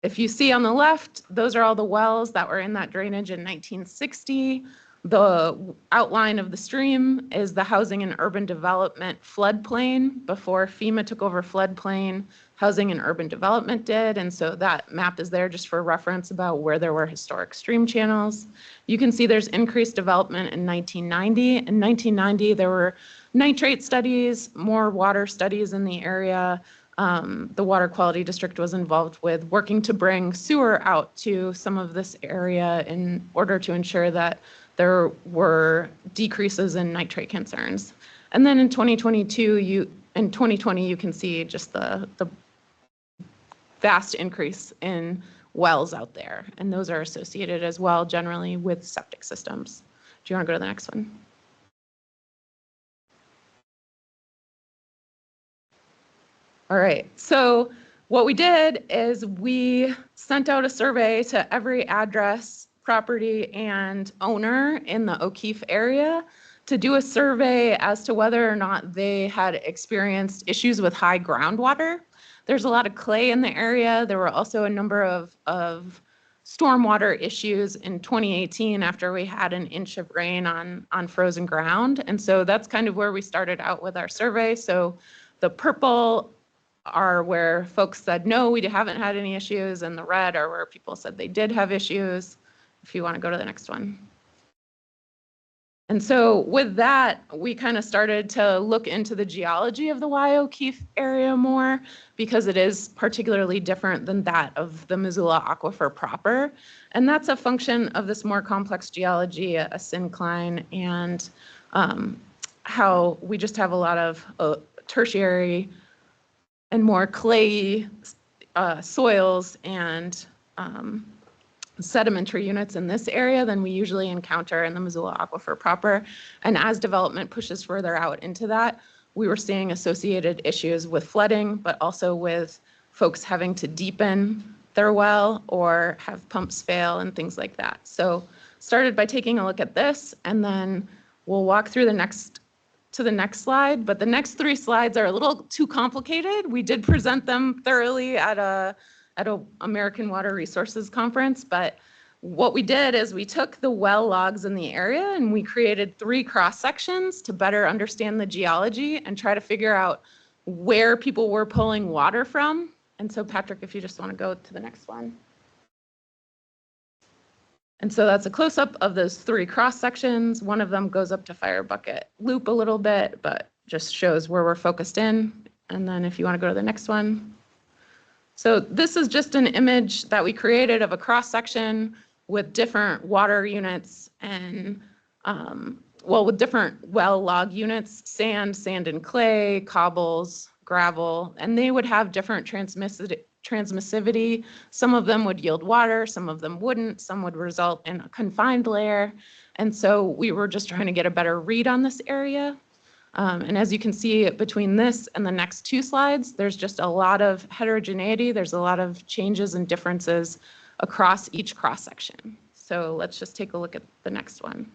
if you see on the left, those are all the wells that were in that drainage in 1960. The outline of the stream is the housing and urban development floodplain. Before FEMA took over floodplain, housing and urban development did. And so that map is there just for reference about where there were historic stream channels. You can see there's increased development in 1990. In 1990, there were nitrate studies, more water studies in the area. The Water Quality District was involved with working to bring sewer out to some of this area in order to ensure that there were decreases in nitrate concerns. And then in 2020, you can see just the vast increase in wells out there. And those are associated as well generally with septic systems. Do you want to go to the next one? All right, so what we did is we sent out a survey to every address, property, and owner in the O'Keefe area to do a survey as to whether or not they had experienced issues with high groundwater. There's a lot of clay in the area. There were also a number of stormwater issues in 2018 after we had an inch of rain on frozen ground. And so that's kind of where we started out with our survey. So the purple are where folks said, no, we haven't had any issues, and the red are where people said they did have issues. If you want to go to the next one. And so with that, we kind of started to look into the geology of the Y O'Keefe area more, because it is particularly different than that of the Missoula Aquifer proper. And that's a function of this more complex geology, a syncline, and how we just have a lot of tertiary and more clayey soils and sedimentary units in this area than we usually encounter in the Missoula Aquifer proper. And as development pushes further out into that, we were seeing associated issues with flooding, but also with folks having to deepen their well or have pumps fail and things like that. So started by taking a look at this, and then we'll walk through the next slide, but the next 3 slides are a little too complicated. We did present them thoroughly at a American Water Resources Conference, but what we did is we took the well logs in the area and we created 3 cross sections to better understand the geology and try to figure out where people were pulling water from. And so Patrick, if you just want to go to the next one. And so that's a close-up of those 3 cross sections. One of them goes up to Fire Bucket Loop a little bit, but just shows where we're focused in. And then if you want to go to the next one. So this is just an image that we created of a cross section with different water units and, with different well log units, sand and clay, cobbles, gravel, and they would have different transmissivity. Some of them would yield water, some of them wouldn't, some would result in a confined layer. And so we were just trying to get a better read on this area. And as you can see between this and the next two slides, there's just a lot of heterogeneity. There's a lot of changes and differences across each cross-section. So let's just take a look at the next one.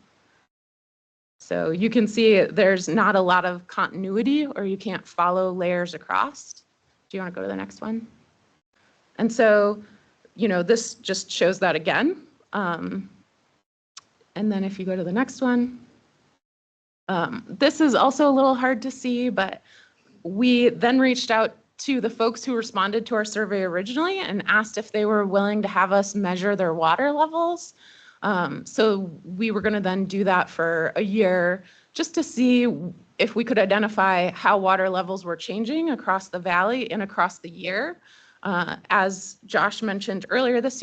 So you can see there's not a lot of continuity, or you can't follow layers across. Do you want to go to the next one? And so, you know, this just shows that again. And then if you go to the next one, this is also a little hard to see, but we then reached out to the folks who responded to our survey originally and asked if they were willing to have us measure their water levels. So we were going to then do that for a year just to see if we could identify how water levels were changing across the valley and across the year. As Josh mentioned earlier this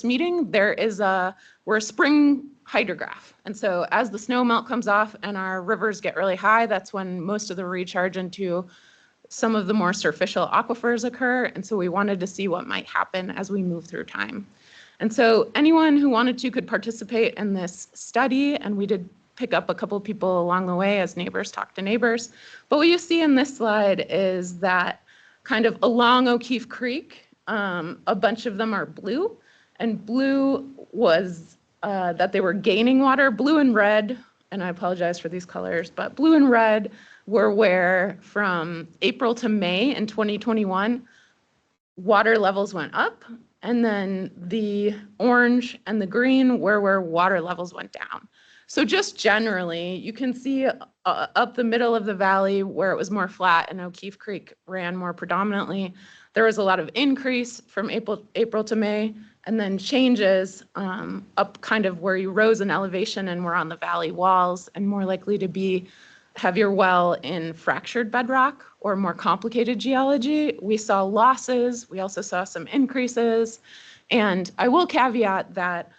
meeting, we're a spring hydrograph. And so as the snow melt comes off and our rivers get really high, that's when most of the recharge into some of the more superficial aquifers occur. And so we wanted to see what might happen as we move through time. And so anyone who wanted to could participate in this study, and we did pick up a couple people along the way as neighbors talk to neighbors. But what you see in this slide is that kind of along O'Keefe Creek, a bunch of them are blue, and blue was that they were gaining water. Blue and red, and I apologize for these colors, but blue and red were where from April to May in 2021, water levels went up, and then the orange and the green were where water levels went down. So just generally, you can see up the middle of the valley where it was more flat and O'Keefe Creek ran more predominantly, there was a lot of increase from April to May, and then changes up kind of where you rose in elevation and were on the valley walls and more likely to have your well in fractured bedrock or more complicated geology. We saw losses. We also saw some increases. And I will caveat that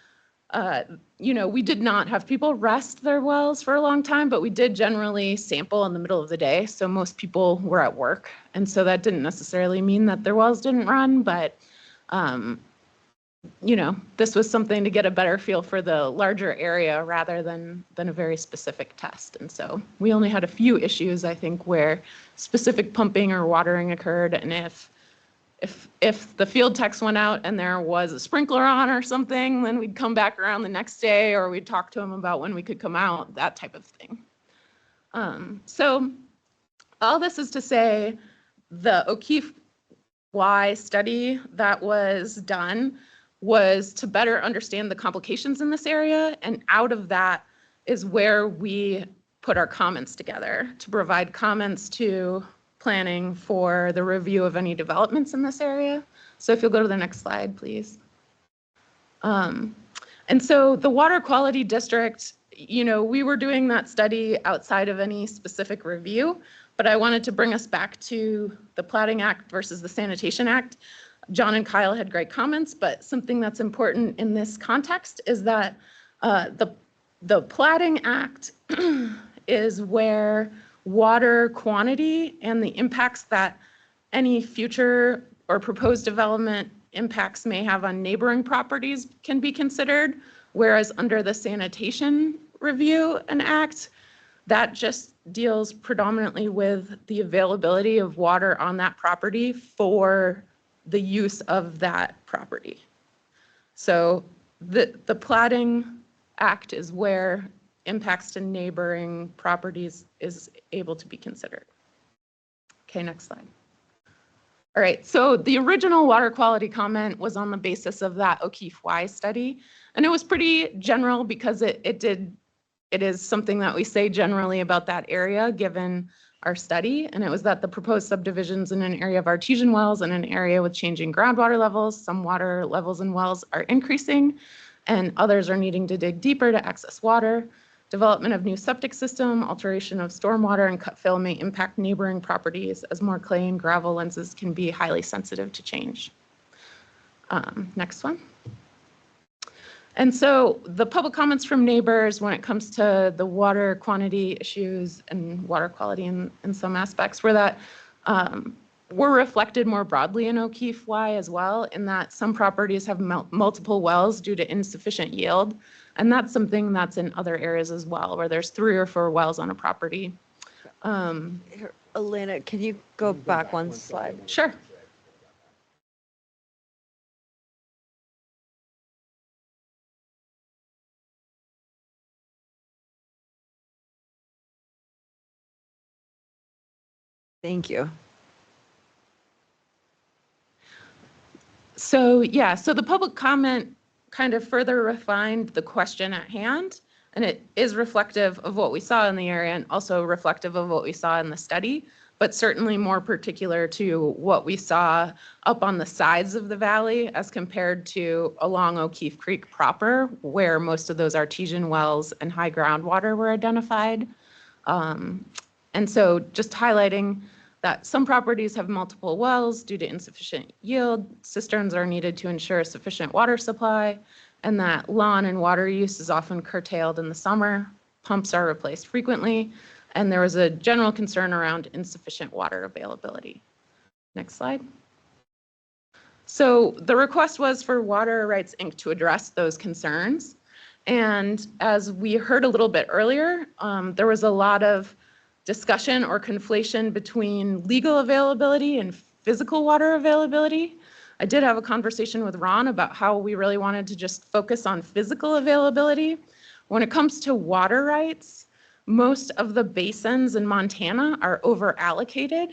we did not have people rest their wells for a long time, but we did generally sample in the middle of the day. So most people were at work. And so that didn't necessarily mean that their wells didn't run, but this was something to get a better feel for the larger area rather than a very specific test. And so we only had a few issues, I think, where specific pumping or watering occurred. And if the field techs went out and there was a sprinkler on or something, then we'd come back around the next day, or we'd talk to them about when we could come out, that type of thing. So all this is to say, the O'Keefe Y study that was done was to better understand the complications in this area, and out of that is where we put our comments together to provide comments to planning for the review of any developments in this area. So if you'll go to the next slide, please. And so the Water Quality District, we were doing that study outside of any specific review, but I wanted to bring us back to the Platting Act versus the Sanitation Act. John and Kyle had great comments, but something that's important in this context is that the Platting Act is where water quantity and the impacts that any future or proposed development impacts may have on neighboring properties can be considered, whereas under the Sanitation Review and Act, that just deals predominantly with the availability of water on that property for the use of that property. So the Platting Act is where impacts to neighboring properties is able to be considered. Okay, next slide. All right, so the original water quality comment was on the basis of that O'Keefe Y study, and it was pretty general because it is something that we say generally about that area given our study, and it was that the proposed subdivisions in an area of artesian wells and an area with changing groundwater levels, some water levels in wells are increasing and others are needing to dig deeper to access water. Development of new septic system, alteration of stormwater and cut fill may impact neighboring properties as more clay and gravel lenses can be highly sensitive to change. Next one. And so the public comments from neighbors when it comes to the water quantity issues and water quality in some aspects were that were reflected more broadly in O'Keefe Y as well, in that some properties have multiple wells due to insufficient yield. And that's something that's in other areas as well, where there's 3 or 4 wells on a property. Here, Elena, can you go back one slide? Sure. Thank you. So yeah, so the public comment kind of further refined the question at hand, and it is reflective of what we saw in the area and also reflective of what we saw in the study, but certainly more particular to what we saw up on the sides of the valley as compared to along O'Keefe Creek proper, where most of those artesian wells and high groundwater were identified. And so just highlighting that some properties have multiple wells due to insufficient yield, cisterns are needed to ensure sufficient water supply, and that lawn and water use is often curtailed in the summer. Pumps are replaced frequently, and there was a general concern around insufficient water availability. Next slide. So the request was for Water Rights Inc. to address those concerns. And as we heard a little bit earlier, there was a lot of discussion or conflation between legal availability and physical water availability. I did have a conversation with Ron about how we really wanted to just focus on physical availability. When it comes to water rights, most of the basins in Montana are over allocated,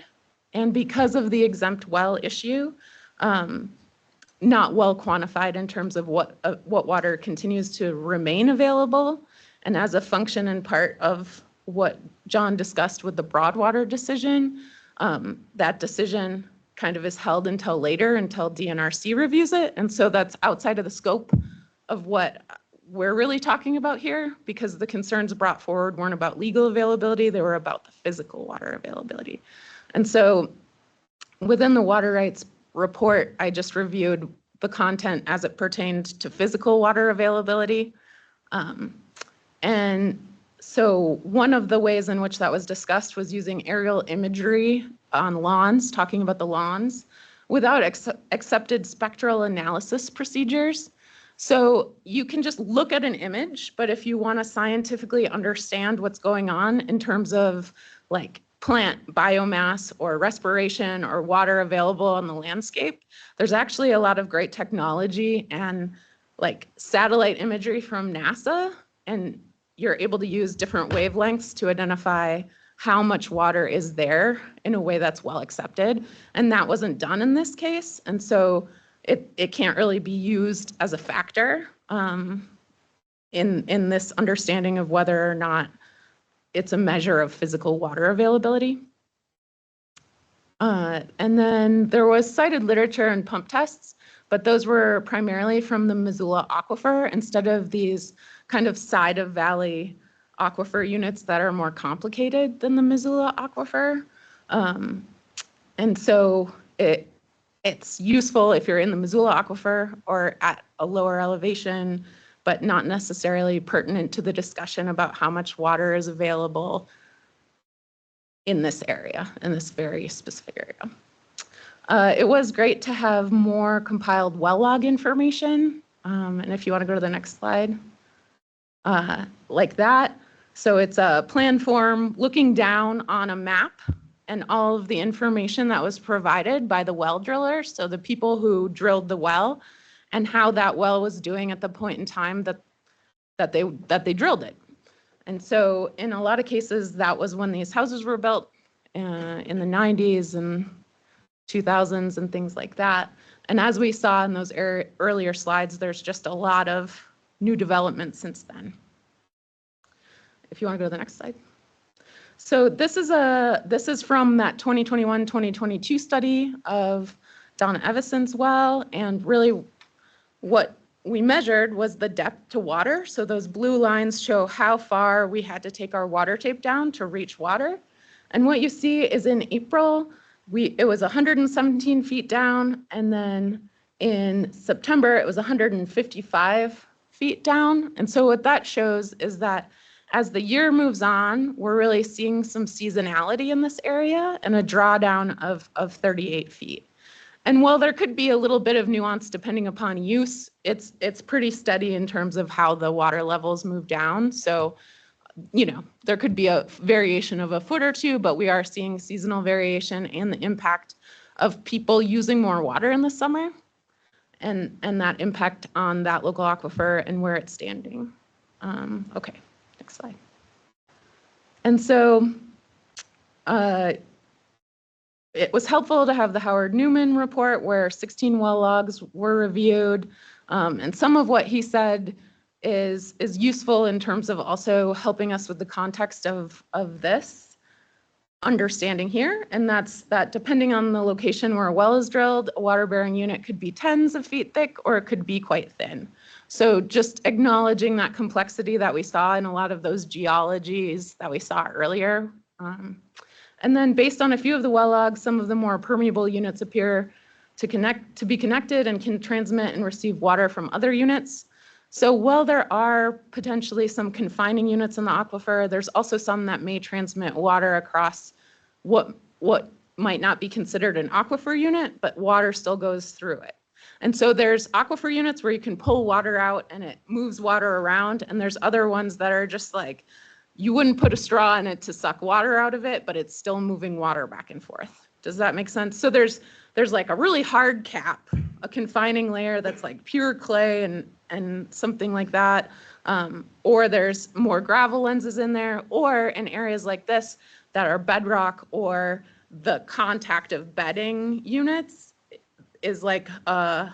and because of the exempt well issue, not well quantified in terms of what water continues to remain available. And as a function and part of what John discussed with the Broadwater decision, that decision kind of is held until later, until DNRC reviews it. And so that's outside of the scope of what we're really talking about here, because the concerns brought forward weren't about legal availability, they were about the physical water availability. And so within the water rights report, I just reviewed the content as it pertained to physical water availability. And so one of the ways in which that was discussed was using aerial imagery on lawns, talking about the lawns, without accepted spectral analysis procedures. So you can just look at an image, but if you want to scientifically understand what's going on in terms of like plant biomass or respiration or water available on the landscape, there's actually a lot of great technology and like satellite imagery from NASA, and you're able to use different wavelengths to identify how much water is there in a way that's well accepted. And that wasn't done in this case. And so it can't really be used as a factor in this understanding of whether or not it's a measure of physical water availability. And then there was cited literature and pump tests, but those were primarily from the Missoula Aquifer instead of these kind of side of valley aquifer units that are more complicated than the Missoula Aquifer. And so it's useful if you're in the Missoula Aquifer or at a lower elevation, but not necessarily pertinent to the discussion about how much water is available in this area, in this very specific area. It was great to have more compiled well log information. And if you want to go to the next slide, like that. So it's a plan form looking down on a map and all of the information that was provided by the well drillers, so the people who drilled the well, and how that well was doing at the point in time that they drilled it. And so in a lot of cases, that was when these houses were built in the 90s and 2000s and things like that. And as we saw in those earlier slides, there's just a lot of new development since then. If you want to go to the next slide. So this is from that 2021-2022 study of Donna Evison's well, and really what we measured was the depth to water. So those blue lines show how far we had to take our water tape down to reach water. And what you see is in April, it was 117 feet down, and then in September, it was 155 feet down. And so what that shows is that as the year moves on, we're really seeing some seasonality in this area and a drawdown of 38 feet. And while there could be a little bit of nuance depending upon use, it's pretty steady in terms of how the water levels move down. So there could be a variation of a foot or two, but we are seeing seasonal variation and the impact of people using more water in the summer and that impact on that local aquifer and where it's standing. Okay, next slide. And so it was helpful to have the Howard Newman report where 16 well logs were reviewed. And some of what he said is useful in terms of also helping us with the context of this understanding here. And that's that depending on the location where a well is drilled, a water bearing unit could be tens of feet thick or it could be quite thin. So just acknowledging that complexity that we saw in a lot of those geologies that we saw earlier. And then based on a few of the well logs, some of the more permeable units appear to be connected and can transmit and receive water from other units. So while there are potentially some confining units in the aquifer, there's also some that may transmit water across what might not be considered an aquifer unit, but water still goes through it. And so there's aquifer units where you can pull water out and it moves water around, and there's other ones that are just like, you wouldn't put a straw in it to suck water out of it, but it's still moving water back and forth. Does that make sense? So there's like a really hard cap, a confining layer that's like pure clay and something like that. Or there's more gravel lenses in there, or in areas like this that are bedrock or the contact of bedding units is like a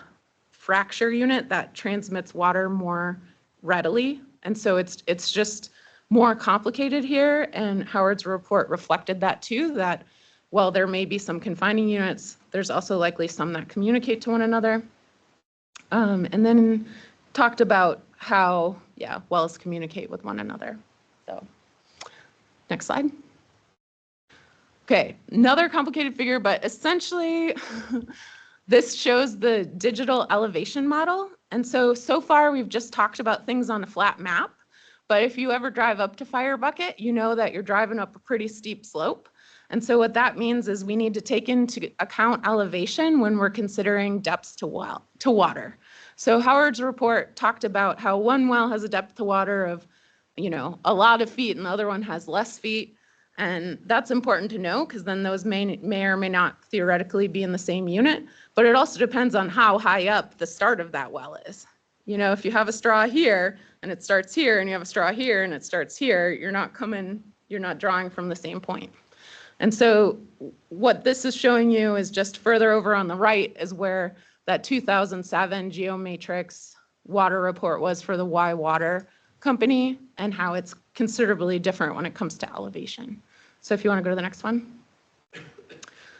fracture unit that transmits water more readily. And so it's just more complicated here, and Howard's report reflected that too, that while there may be some confining units, there's also likely some that communicate to one another. And then talked about how, wells communicate with one another. So next slide. Okay, another complicated figure, but essentially this shows the digital elevation model. And so far we've just talked about things on a flat map. But if you ever drive up to Fire Bucket, you know that you're driving up a pretty steep slope. And so what that means is we need to take into account elevation when we're considering depths to water. So Howard's report talked about how one well has a depth to water of, a lot of feet and the other one has less feet. And that's important to know because then those may or may not theoretically be in the same unit. But it also depends on how high up the start of that well is. If you have a straw here and it starts here and you have a straw here and it starts here, you're not drawing from the same point. And so what this is showing you is just further over on the right is where that 2007 Geomatrix water report was for the Y Water company and how it's considerably different when it comes to elevation. So if you want to go to the next one.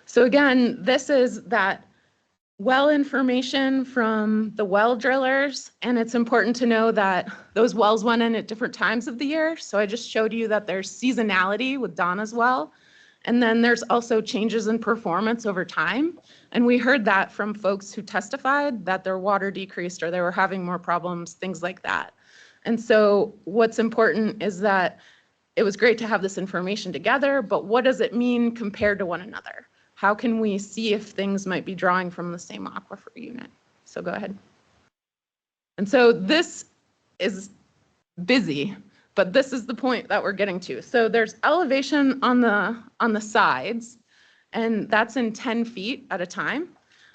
So again, this is that well information from the well drillers, and it's important to know that those wells went in at different times of the year. So I just showed you that there's seasonality with Donna's well, and then there's also changes in performance over time. And we heard that from folks who testified that their water decreased or they were having more problems, things like that. And so what's important is that it was great to have this information together, but what does it mean compared to one another? How can we see if things might be drawing from the same aquifer unit? So go ahead. And so this is busy, but this is the point that we're getting to. So there's elevation on the sides, and that's in 10 feet at a time.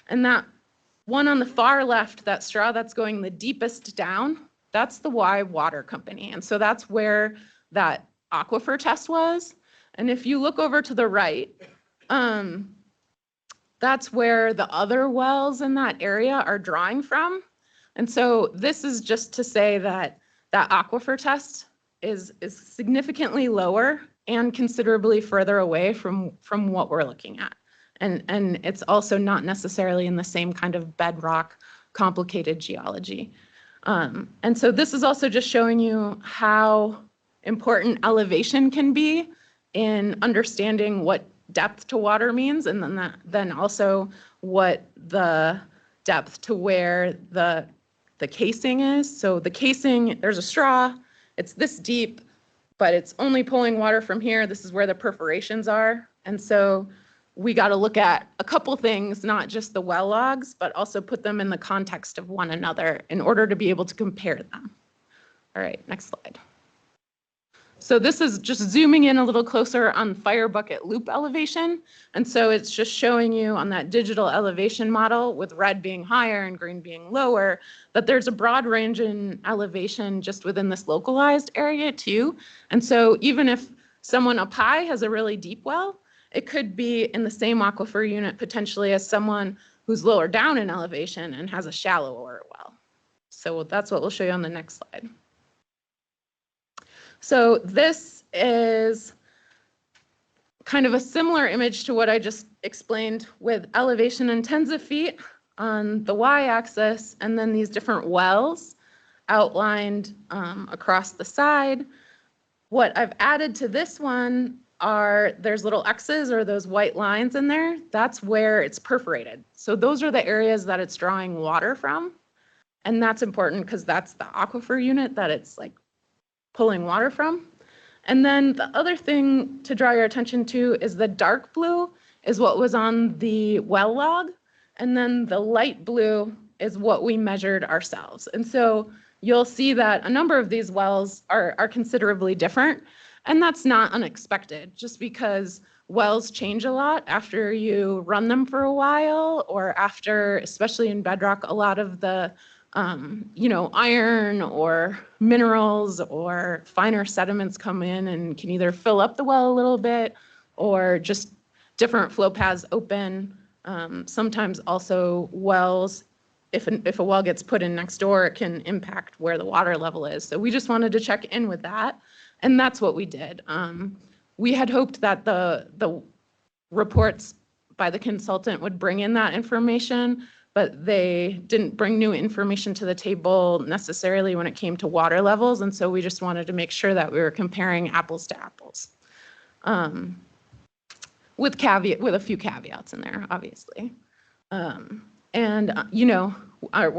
And that one on the far left, that straw that's going the deepest down, that's the Y Water company. And so that's where that aquifer test was. And if you look over to the right, that's where the other wells in that area are drawing from. And so this is just to say that that aquifer test is significantly lower and considerably further away from what we're looking at. And it's also not necessarily in the same kind of bedrock complicated geology. And so this is also just showing you how important elevation can be in understanding what depth to water means, and then also what the depth to where the casing is. So the casing, there's a straw, it's this deep, but it's only pulling water from here. This is where the perforations are. And so we got to look at a couple things, not just the well logs, but also put them in the context of one another in order to be able to compare them. All right, next slide. So this is just zooming in a little closer on fire bucket loop elevation. And so it's just showing you on that digital elevation model with red being higher and green being lower, that there's a broad range in elevation just within this localized area too. And so even if someone up high has a really deep well, it could be in the same aquifer unit potentially as someone who's lower down in elevation and has a shallower well. So that's what we'll show you on the next slide. So this is kind of a similar image to what I just explained with elevation in tens of feet on the y-axis, and then these different wells outlined across the side. What I've added to this one are there's little X's or those white lines in there. That's where it's perforated. So those are the areas that it's drawing water from. And that's important because that's the aquifer unit that it's like pulling water from. And then the other thing to draw your attention to is the dark blue is what was on the well log. And then the light blue is what we measured ourselves. And so you'll see that a number of these wells are considerably different. And that's not unexpected, just because wells change a lot after you run them for a while, or after, especially in bedrock, a lot of the iron or minerals or finer sediments come in and can either fill up the well a little bit, or just different flow paths open. Sometimes also wells, if a well gets put in next door, it can impact where the water level is. So we just wanted to check in with that. And that's what we did. We had hoped that the reports by the consultant would bring in that information, but they didn't bring new information to the table necessarily when it came to water levels. And so we just wanted to make sure that we were comparing apples to apples. With a few caveats in there, obviously. We're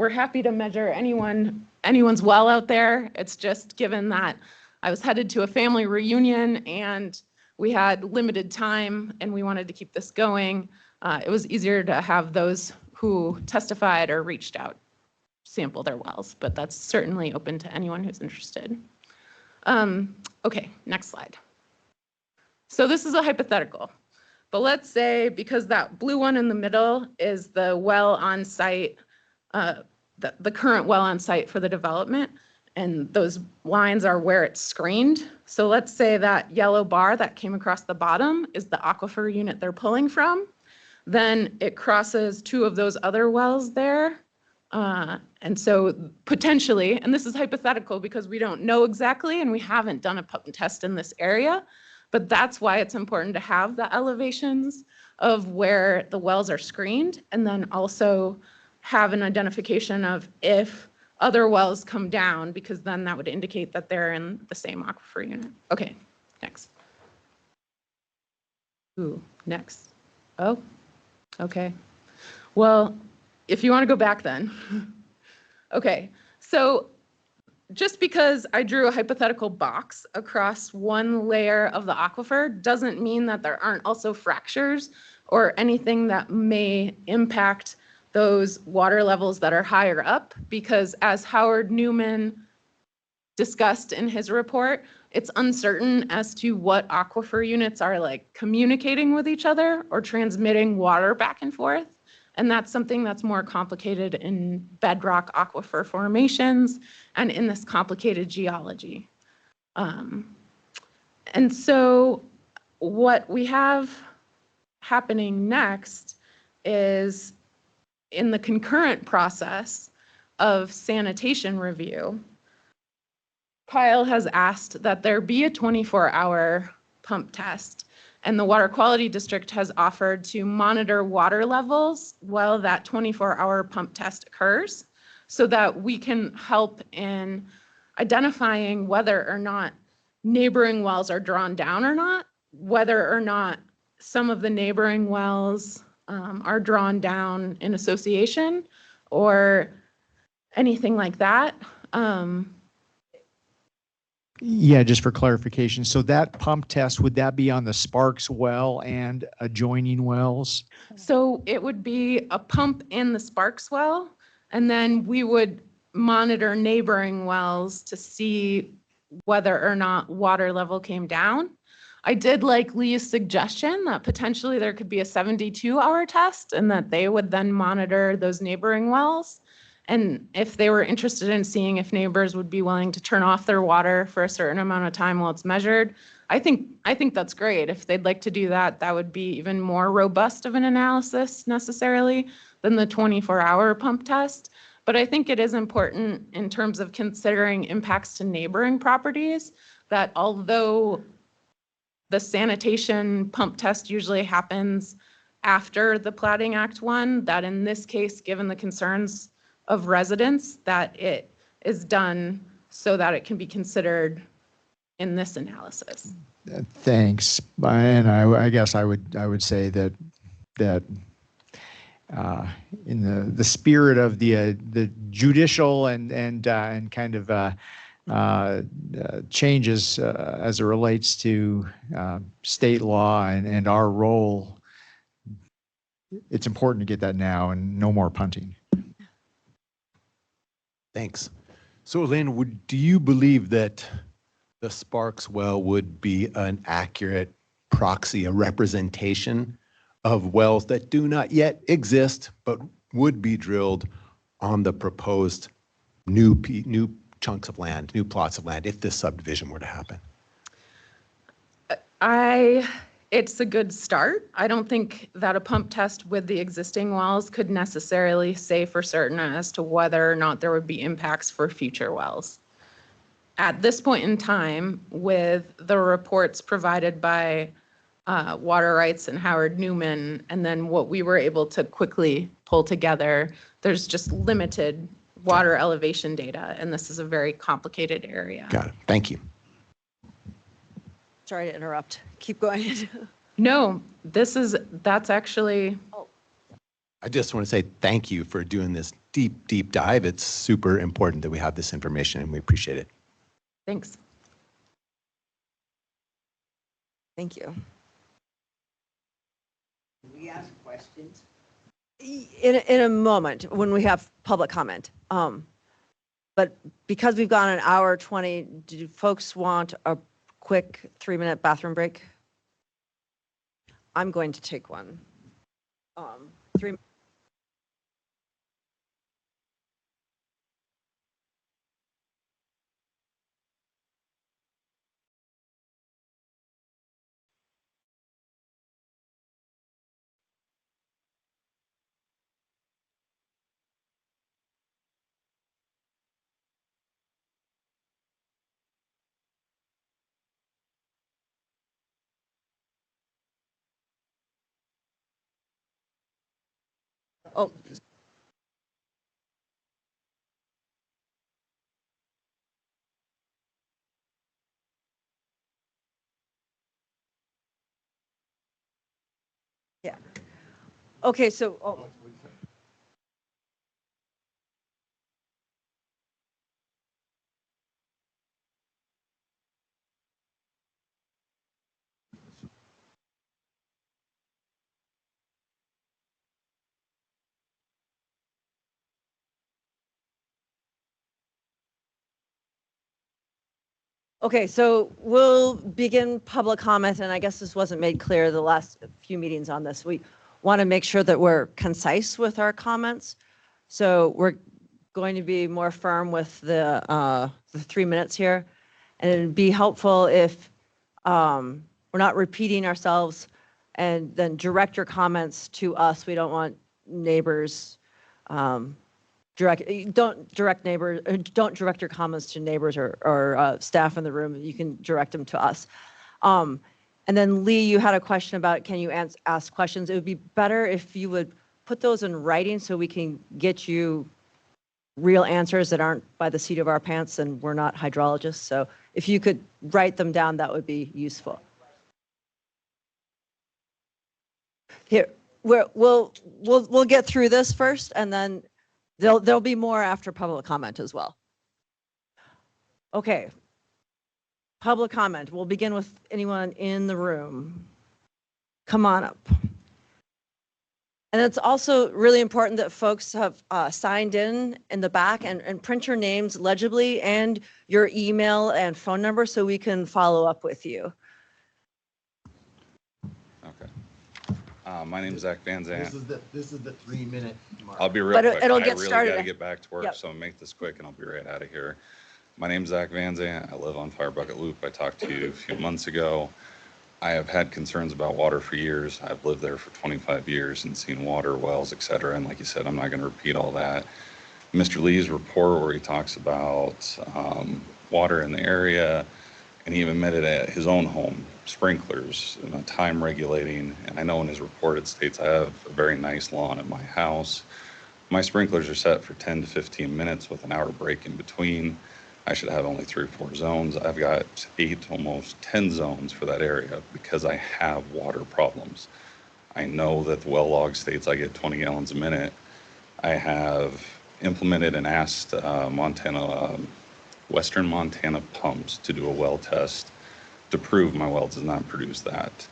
happy to measure anyone's well out there. It's just given that I was headed to a family reunion and we had limited time and we wanted to keep this going. It was easier to have those who testified or reached out sample their wells, but that's certainly open to anyone who's interested. Okay, next slide. So this is a hypothetical, but let's say because that blue one in the middle is the well on site, the current well on site for the development, and those lines are where it's screened. So let's say that yellow bar that came across the bottom is the aquifer unit they're pulling from. Then it crosses two of those other wells there. And so potentially, and this is hypothetical because we don't know exactly and we haven't done a pump test in this area, but that's why it's important to have the elevations of where the wells are screened, and then also have an identification of if other wells come down, because then that would indicate that they're in the same aquifer unit. Okay, next. Ooh, next. Oh, okay. Well, if you want to go back then. Okay, so just because I drew a hypothetical box across one layer of the aquifer doesn't mean that there aren't also fractures or anything that may impact those water levels that are higher up, because as Howard Newman discussed in his report, it's uncertain as to what aquifer units are like communicating with each other or transmitting water back and forth. And that's something that's more complicated in bedrock aquifer formations and in this complicated geology. And so what we have happening next is in the concurrent process of sanitation review, Kyle has asked that there be a 24-hour pump test, and the Water Quality District has offered to monitor water levels while that 24-hour pump test occurs, so that we can help in identifying whether or not neighboring wells are drawn down or not, whether or not some of the neighboring wells are drawn down in association or anything like that. Yeah, just for clarification. So that pump test, would that be on the Sparks well and adjoining wells? So it would be a pump in the Sparks well, and then we would monitor neighboring wells to see whether or not water level came down. I did like Lee's suggestion that potentially there could be a 72-hour test and that they would then monitor those neighboring wells. And if they were interested in seeing if neighbors would be willing to turn off their water for a certain amount of time while it's measured, I think that's great. If they'd like to do that, that would be even more robust of an analysis necessarily than the 24-hour pump test. But I think it is important in terms of considering impacts to neighboring properties that although the sanitation pump test usually happens after the Plating Act 1, that in this case, given the concerns of residents, that it is done so that it can be considered in this analysis. Thanks. And I guess I would say that in the spirit of the judicial and kind of changes as it relates to state law and our role, it's important to get that now and no more punting. Thanks. So Elaine, do you believe that the Sparks well would be an accurate proxy, a representation of wells that do not yet exist, but would be drilled on the proposed new chunks of land, new plots of land, if this subdivision were to happen? It's a good start. I don't think that a pump test with the existing wells could necessarily say for certain as to whether or not there would be impacts for future wells. At this point in time, with the reports provided by Water Rights and Howard Newman, and then what we were able to quickly pull together, there's just limited water elevation data, and this is a very complicated area. Got it. Thank you. Sorry to interrupt. Keep going. No, that's actually, I just want to say thank you for doing this deep dive. It's super important that we have this information, and we appreciate it. thanks. Thank you. We ask questions. In a moment, when we have public comment. But because we've gone an hour 20, do folks want a quick 3-minute bathroom break? I'm going to take one. 3. Oh. Yeah. Okay, so, okay, so we'll begin public comment, and I guess this wasn't made clear the last few meetings on this. We want to make sure that we're concise with our comments. So we're going to be more firm with the 3 minutes here. And it'd be helpful if we're not repeating ourselves and then direct your comments to us. We don't want neighbors don't direct your comments to neighbors or staff in the room. You can direct them to us. And then Lee, you had a question about, can you ask questions? It would be better if you would put those in writing so we can get you real answers that aren't by the seat of our pants, and we're not hydrologists. So if you could write them down, that would be useful. Here, we'll get through this first, and then there'll be more after public comment as well. Okay. Public comment. We'll begin with anyone in the room. Come on up. And it's also really important that folks have signed in the back and print your names legibly and your email and phone number so we can follow up with you. Okay. My name's Zach Van Zant. This is the 3-minute mark. I'll be real But quick. it'll I get really started. got to get back to work, Yep. so I'll make this quick and I'll be right out of here. My name's Zach Van Zant. I live on Fire Bucket Loop. I talked to you a few months ago. I have had concerns about water for years. I've lived there for 25 years and seen water wells, et cetera. And like you said, I'm not going to repeat all that. Mr. Lee's report where he talks about water in the area, and he even admitted at his own home, sprinklers, time regulating. And I know in his report it states I have a very nice lawn at my house. My sprinklers are set for 10 to 15 minutes with an hour break in between. I should have only 3 or 4 zones. I've got 8, almost 10 zones for that area because I have water problems. I know that the well log states I get 20 gallons a minute. I have implemented and asked Western Montana pumps to do a well test to prove my well does not produce that.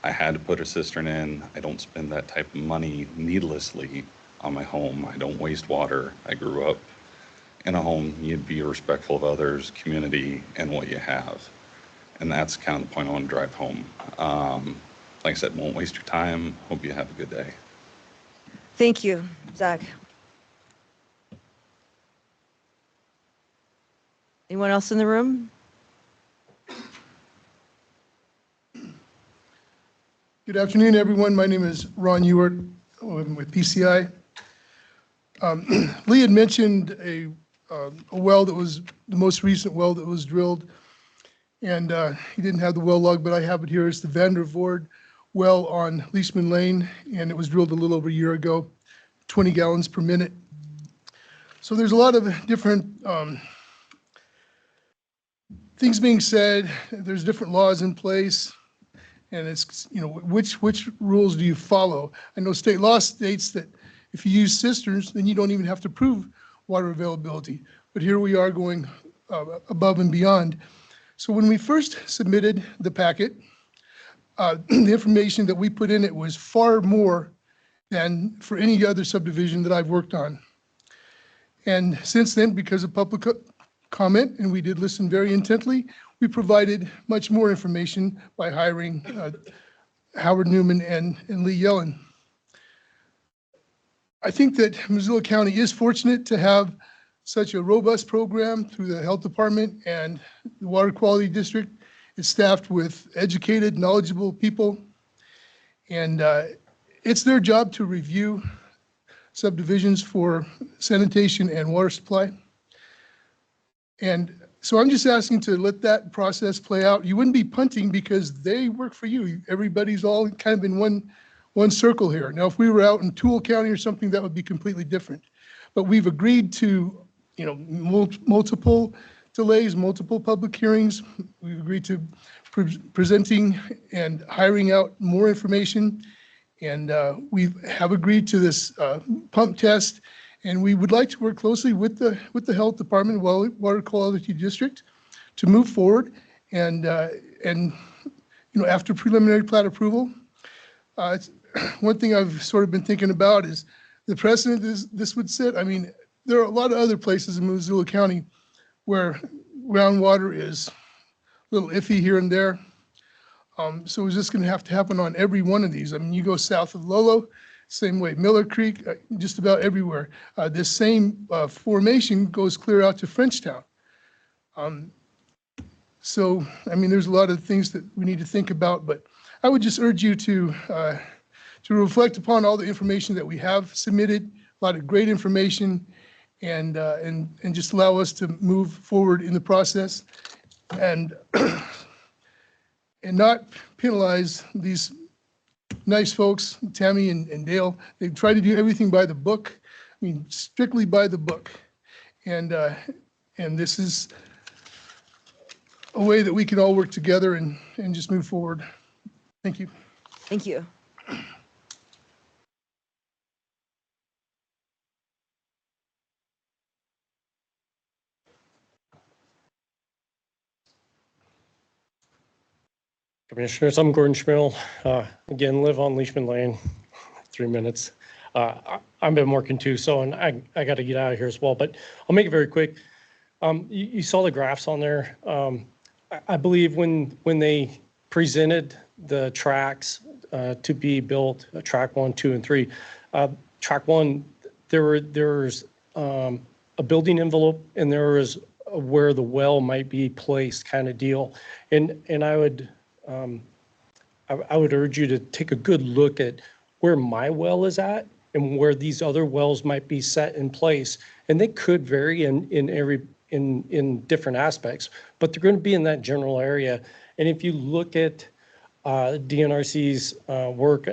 I had to put a cistern in. I don't spend that type of money needlessly on my home. I don't waste water. I grew up in a home. You'd be respectful of others, community, and what you have. And that's kind of the point I want to drive home. Like I said, won't waste your time. Hope you have a good day. Thank you, Zach. Anyone else in the room? Good afternoon, everyone. My name is Ron Ewart. I'm with PCI. Lee had mentioned a well that was the most recent well that was drilled, and he didn't have the well log, but I have it here. It's the Vandervoort well on Leishman Lane, and it was drilled a little over a year ago, 20 gallons per minute. So there's a lot of different things being said. There's different laws in place, and it's, which rules do you follow? I know state law states that if you use cisterns, then you don't even have to prove water availability. But here we are going above and beyond. So when we first submitted the packet, the information that we put in it was far more than for any other subdivision that I've worked on. And since then, because of public comment, and we did listen very intently, we provided much more information by hiring Howard Newman and Lee Yellen. I think that Missoula County is fortunate to have such a robust program through the Health Department and the Water Quality District. It's staffed with educated, knowledgeable people, and it's their job to review subdivisions for sanitation and water supply. And so I'm just asking to let that process play out. You wouldn't be punting because they work for you. Everybody's all kind of in one circle here. Now, if we were out in Toole County or something, that would be completely different. But we've agreed to, multiple delays, multiple public hearings. We've agreed to presenting and hiring out more information. And we have agreed to this pump test. And we would like to work closely with the Health Department, Water Quality District, to move forward. And after preliminary plat approval, one thing I've sort of been thinking about is the precedent this would set. I mean, there are a lot of other places in Missoula County where groundwater is a little iffy here and there. So is this going to have to happen on every one of these? I mean, you go south of Lolo, same way, Miller Creek, just about everywhere. This same formation goes clear out to Frenchtown. So, I mean, there's a lot of things that we need to think about, but I would just urge you to reflect upon all the information that we have submitted, a lot of great information, and just allow us to move forward in the process and not penalize these nice folks, Tammy and Dale. They try to do everything by the book. I mean, strictly by the book. And this is a way that we can all work together and just move forward. Thank you. Thank you. Commissioners, I'm Gordon Schmill. Again, live on Leishman Lane, 3 minutes. I've been working too, so, and I got to get out of here as well, but I'll make it very quick. You saw the graphs on there. I believe when they presented the tracks to be built, track 1, 2, and 3, track 1, there's a building envelope and there was where the well might be placed kind of deal. And I would urge you to take a good look at where my well is at and where these other wells might be set in place. And they could vary in different aspects, but they're going to be in that general area. And if you look at DNRC's work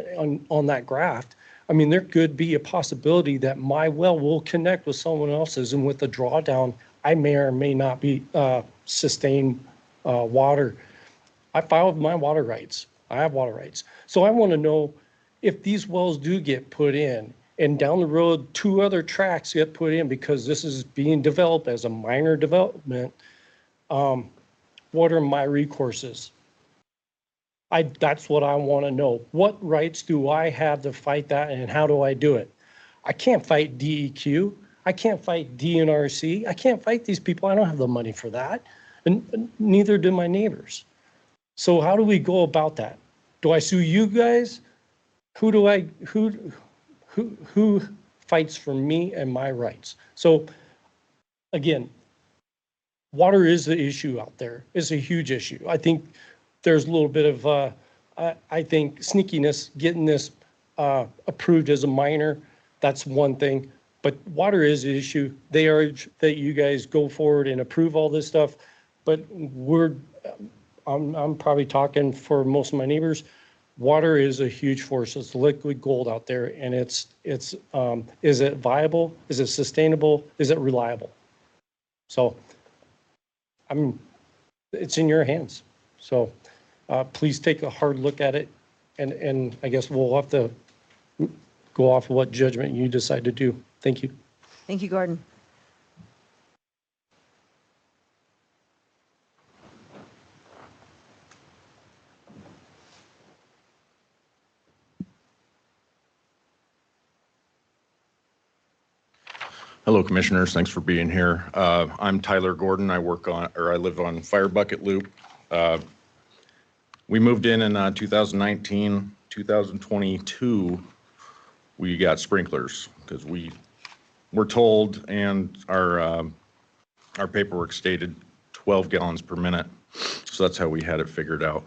on that graph, I mean, there could be a possibility that my well will connect with someone else's, and with the drawdown, I may or may not be sustain water. I filed my water rights. I have water rights. So I want to know if these wells do get put in, and down the road, 2 other tracks get put in because this is being developed as a minor development, what are my recourses? That's what I want to know. What rights do I have to fight that, and how do I do it? I can't fight DEQ. I can't fight DNRC. I can't fight these people. I don't have the money for that, and neither do my neighbors. So how do we go about that? Do I sue you guys? Who fights for me and my rights? So again, water is the issue out there. It's a huge issue. I think there's a little bit of, I think, sneakiness getting this approved as a minor. That's one thing. But water is an issue. They urge that you guys go forward and approve all this stuff. But I'm probably talking for most of my neighbors. Water is a huge force. It's liquid gold out there, and it's is it viable? Is it sustainable? Is it reliable? So, it's in your hands. So, please take a hard look at it, and I guess we'll have to go off of what judgment you decide to do. Thank you. Thank you, Gordon. Hello, Commissioners. Thanks for being here. I'm Tyler Gordon. I live on Fire Bucket Loop. We moved in 2019, 2022. We got sprinklers because we were told, and our paperwork stated 12 gallons per minute. So that's how we had it figured out.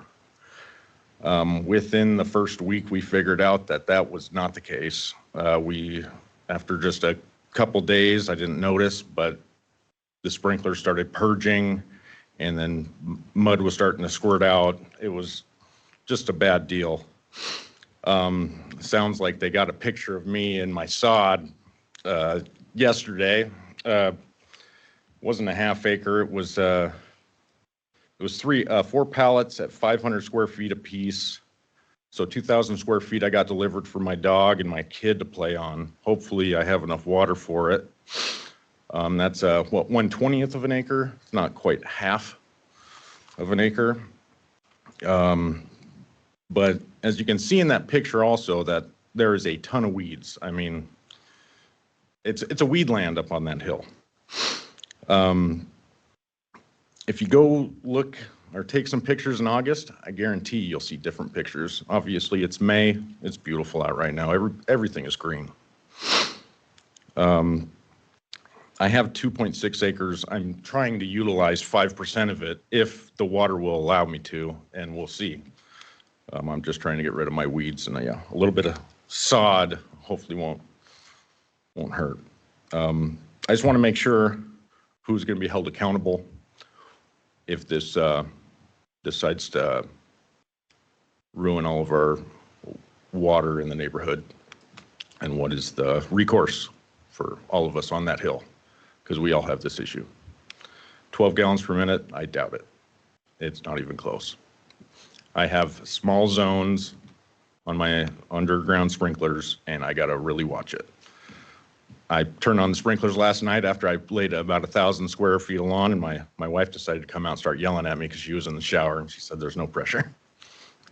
Within the first week, we figured out that that was not the case. After just a couple days, I didn't notice, but the sprinkler started purging, and then mud was starting to squirt out. It was just a bad deal. Sounds like they got a picture of me in my sod yesterday. Wasn't a half acre. It was 4 pallets at 500 square feet apiece. So 2,000 square feet I got delivered for my dog and my kid to play on. Hopefully I have enough water for it. That's 1/20th of an acre. It's not quite half of an acre. But as you can see in that picture also, that there is a ton of weeds. I mean, it's a weed land up on that hill. If you go look or take some pictures in August, I guarantee you'll see different pictures. Obviously, it's May. It's beautiful out right now. Everything is green. I have 2.6 acres. I'm trying to utilize 5% of it if the water will allow me to, and we'll see. I'm just trying to get rid of my weeds, and a little bit of sod hopefully won't hurt. I just want to make sure who's going to be held accountable if this decides to ruin all of our water in the neighborhood, and what is the recourse for all of us on that hill, because we all have this issue. 12 gallons per minute, I doubt it. It's not even close. I have small zones on my underground sprinklers, and I gotta really watch it. I turned on the sprinklers last night after I laid about 1,000 square feet of lawn, and my wife decided to come out and start yelling at me because she was in the shower, and she said there's no pressure.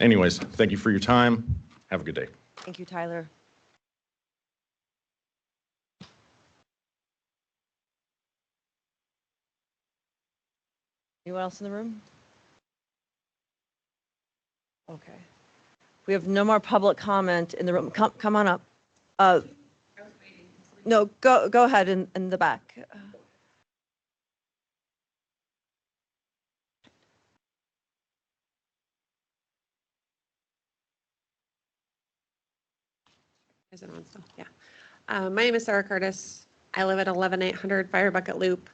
Anyways, thank you for your time. Have a good day. Thank you, Tyler. Anyone else in the room? Okay. We have no more public comment in the room. Come on up. No, go ahead in the back. Is it on still? Yeah. My name is Sarah Curtis. I live at 11800 Fire Bucket Loop.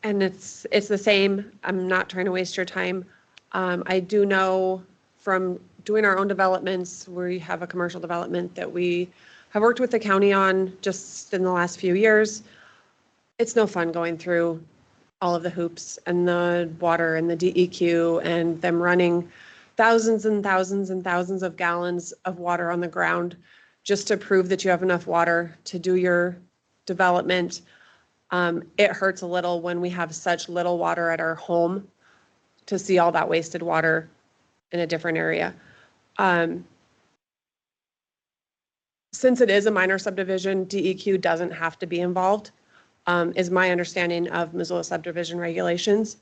And it's the same. I'm not trying to waste your time. I do know from doing our own developments, we have a commercial development that we have worked with the county on just in the last few years. It's no fun going through all of the hoops and the water and the DEQ and them running thousands and thousands and thousands of gallons of water on the ground just to prove that you have enough water to do your development. It hurts a little when we have such little water at our home to see all that wasted water in a different area. Since it is a minor subdivision, DEQ doesn't have to be involved, is my understanding of Missoula subdivision regulations.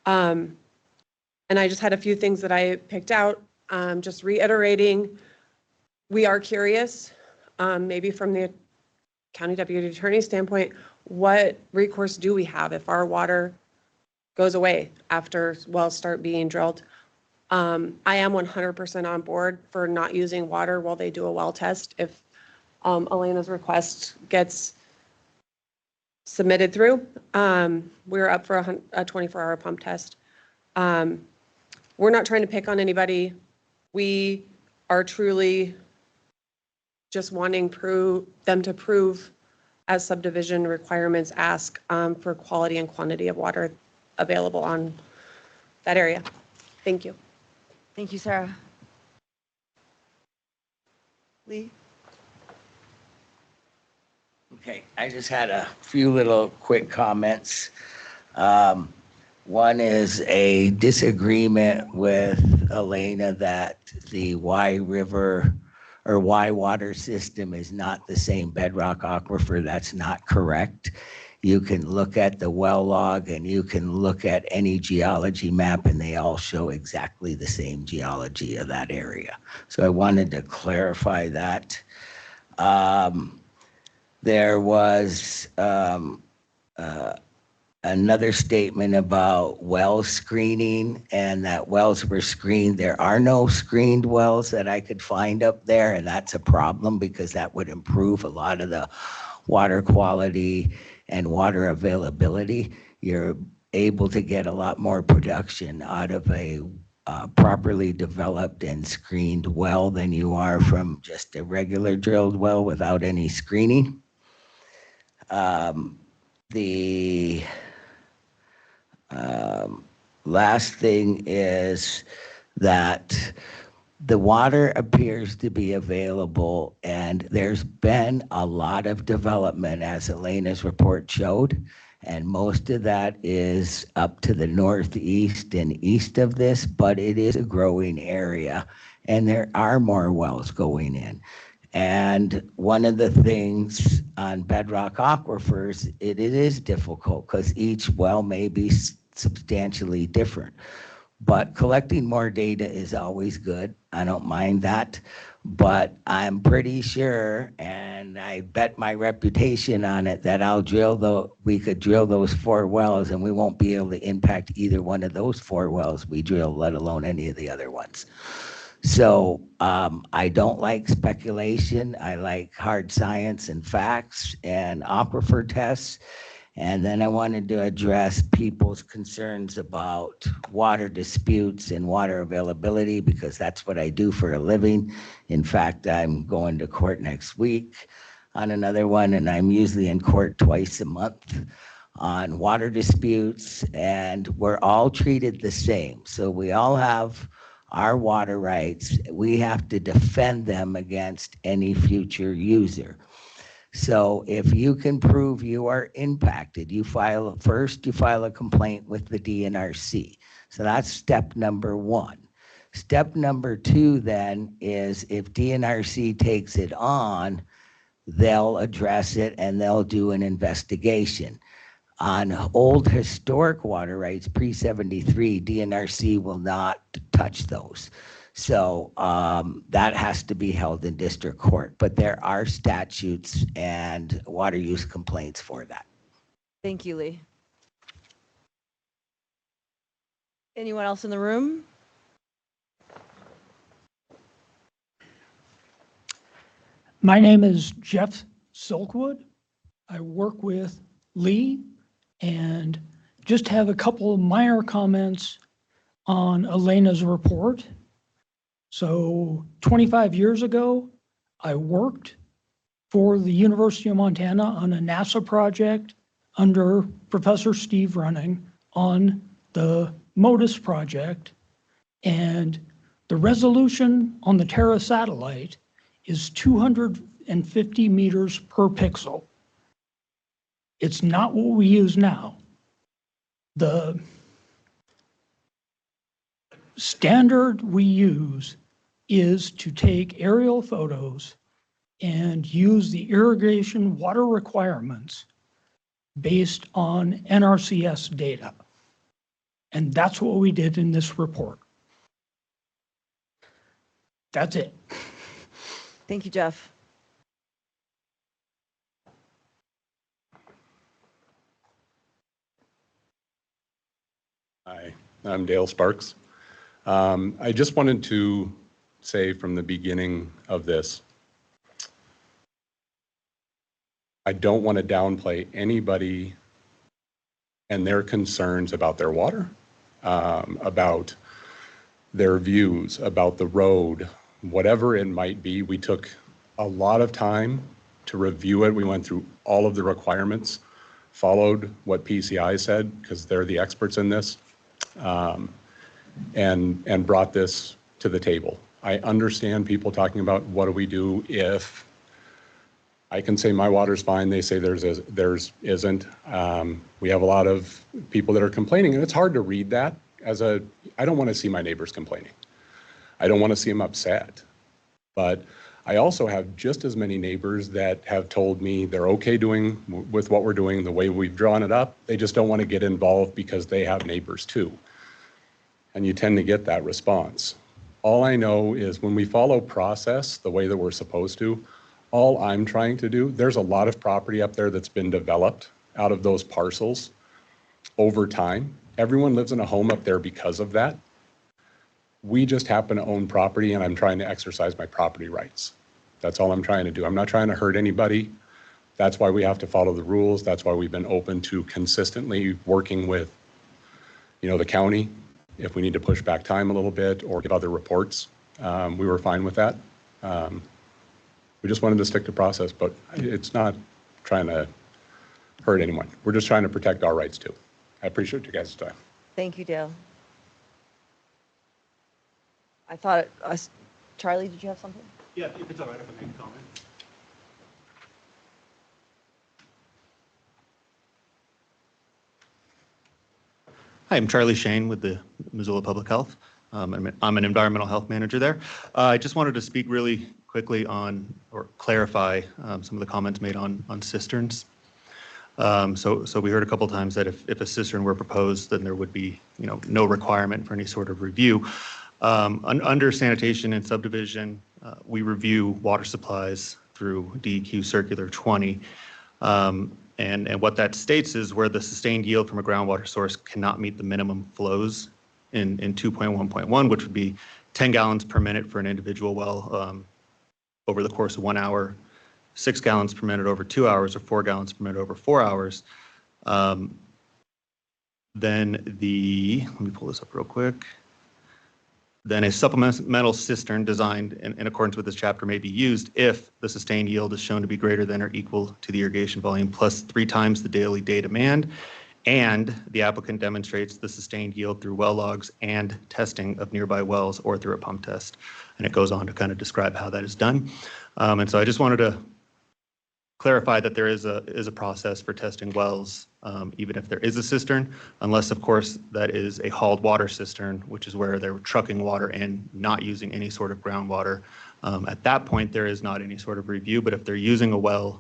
And I just had a few things that I picked out, just reiterating, we are curious, maybe from the county deputy attorney standpoint, what recourse do we have if our water goes away after wells start being drilled? I am 100% on board for not using water while they do a well test. If Elena's request gets submitted through, we're up for a 24-hour pump test. We're not trying to pick on anybody. We are truly just wanting them to prove, as subdivision requirements ask, for quality and quantity of water available on that area. Thank you. Thank you, Sarah. Lee? Okay, I just had a few little quick comments. One is a disagreement with Elena that the Y River or Y water system is not the same bedrock aquifer. That's not correct. You can look at the well log and you can look at any geology map and they all show exactly the same geology of that area. So I wanted to clarify that. There was another statement about well screening and that wells were screened. There are no screened wells that I could find up there, and that's a problem because that would improve a lot of the water quality and water availability. You're able to get a lot more production out of a properly developed and screened well than you are from just a regular drilled well without any screening. The last thing is that the water appears to be available and there's been a lot of development as Elena's report showed, and most of that is up to the northeast and east of this, but it is a growing area and there are more wells going in. And one of the things on bedrock aquifers, it is difficult because each well may be substantially different. But collecting more data is always good. I don't mind that. But I'm pretty sure, and I bet my reputation on it, that we could drill those 4 wells and we won't be able to impact either one of those 4 wells we drill, let alone any of the other ones. So I don't like speculation. I like hard science and facts and aquifer tests. And then I wanted to address people's concerns about water disputes and water availability because that's what I do for a living. In fact, I'm going to court next week on another one, and I'm usually in court twice a month on water disputes, and we're all treated the same. So we all have our water rights. We have to defend them against any future user. So if you can prove you are impacted, you file a complaint with the DNRC. So that's step number 1. Step number 2 then is if DNRC takes it on, they'll address it and they'll do an investigation. On old historic water rights pre-73, DNRC will not touch those. So that has to be held in district court, but there are statutes and water use complaints for that. Thank you, Lee. Anyone else in the room? My name is Jeff Silkwood. I work with Lee and just have a couple of minor comments on Elena's report. So 25 years ago, I worked for the University of Montana on a NASA project under Professor Steve Running on the MODIS project. And the resolution on the Terra satellite is 250 meters per pixel. It's not what we use now. The standard we use is to take aerial photos and use the irrigation water requirements based on NRCS data. And that's what we did in this report. That's it. Thank you, Jeff. Hi, I'm Dale Sparks. I just wanted to say from the beginning of this, I don't want to downplay anybody and their concerns about their water, about their views, about the road, whatever it might be. We took a lot of time to review it. We went through all of the requirements, followed what PCI said, because they're the experts in this, and brought this to the table. I understand people talking about what do we do if I can say my water's fine, they say theirs isn't. We have a lot of people that are complaining, and it's hard to read that I don't want to see my neighbors complaining. I don't want to see them upset. But I also have just as many neighbors that have told me they're okay doing with what we're doing, the way we've drawn it up. They just don't want to get involved because they have neighbors too. And you tend to get that response. All I know is when we follow process the way that we're supposed to, all I'm trying to do, there's a lot of property up there that's been developed out of those parcels over time. Everyone lives in a home up there because of that. We just happen to own property, and I'm trying to exercise my property rights. That's all I'm trying to do. I'm not trying to hurt anybody. That's why we have to follow the rules. That's why we've been open to consistently working with, the county. If we need to push back time a little bit or give other reports, we were fine with that. We just wanted to stick to process, but it's not trying to hurt anyone. We're just trying to protect our rights too. I appreciate you guys' time. Thank you, Dale. I thought, Charlie, did you have something? Yeah, if it's all right if I make a comment. Hi, I'm Charlie Shane with the Missoula Public Health. I'm an environmental health manager there. I just wanted to speak really quickly on, or clarify some of the comments made on cisterns. So we heard a couple times that if a cistern were proposed, then there would be, no requirement for any sort of review. Under sanitation and subdivision, we review water supplies through DEQ Circular 20. And what that states is where the sustained yield from a groundwater source cannot meet the minimum flows in 2.1.1, which would be 10 gallons per minute for an individual well over the course of 1 hour, 6 gallons per minute over 2 hours, or 4 gallons per minute over 4 hours. Then let me pull this up real quick. Then a supplemental cistern designed in accordance with this chapter may be used if the sustained yield is shown to be greater than or equal to the irrigation volume plus 3 times the daily day demand, and the applicant demonstrates the sustained yield through well logs and testing of nearby wells or through a pump test. And it goes on to kind of describe how that is done. And so I just wanted to clarify that there is a process for testing wells, even if there is a cistern, unless of course that is a hauled water cistern, which is where they're trucking water in, not using any sort of groundwater. At that point, there is not any sort of review, but if they're using a well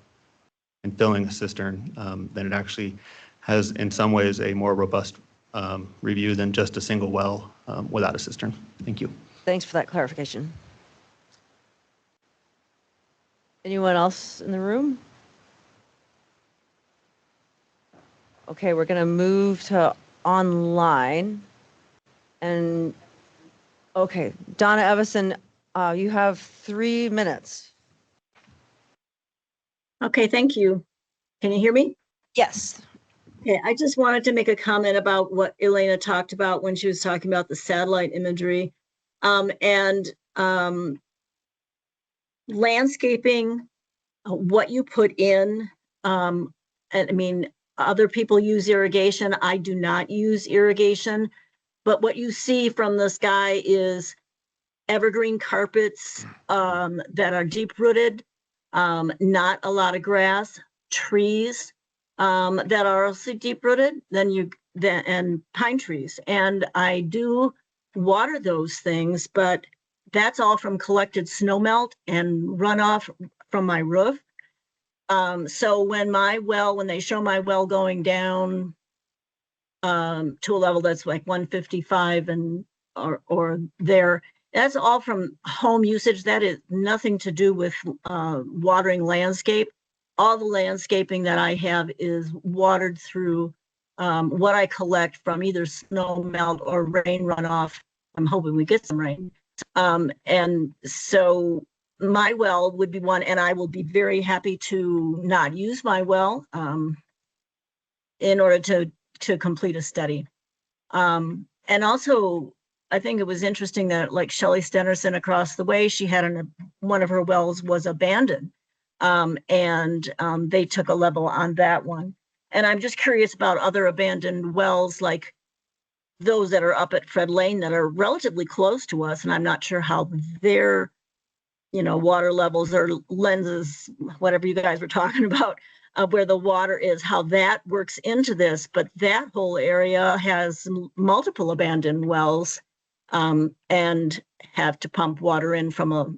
and filling a cistern, then it actually has in some ways a more robust review than just a single well without a cistern. Thank you. Thanks for that clarification. Anyone else in the room? Okay, we're going to move to online. And, okay, Donna Evison, you have 3 minutes. Okay, thank you. Can you hear me? Yes. Okay, I just wanted to make a comment about what Elena talked about when she was talking about the satellite imagery and landscaping, what you put in. And I mean, other people use irrigation. I do not use irrigation, but what you see from the sky is evergreen carpets that are deep rooted, not a lot of grass, trees that are also deep rooted, and pine trees. And I do water those things, but that's all from collected snow melt and runoff from my roof. So when they show my well going down to a level that's like 155 or there, that's all from home usage. That is nothing to do with watering landscape. All the landscaping that I have is watered through what I collect from either snow melt or rain runoff. I'm hoping we get some rain. And so my well would be one, and I will be very happy to not use my well in order to complete a study. And also, I think it was interesting that like Shelley Stenerson across the way, she had one of her wells was abandoned. And they took a level on that one. And I'm just curious about other abandoned wells, like those that are up at Fred Lane that are relatively close to us. And I'm not sure how their, water levels or lenses, whatever you guys were talking about, where the water is, how that works into this. But that whole area has multiple abandoned wells and have to pump water in from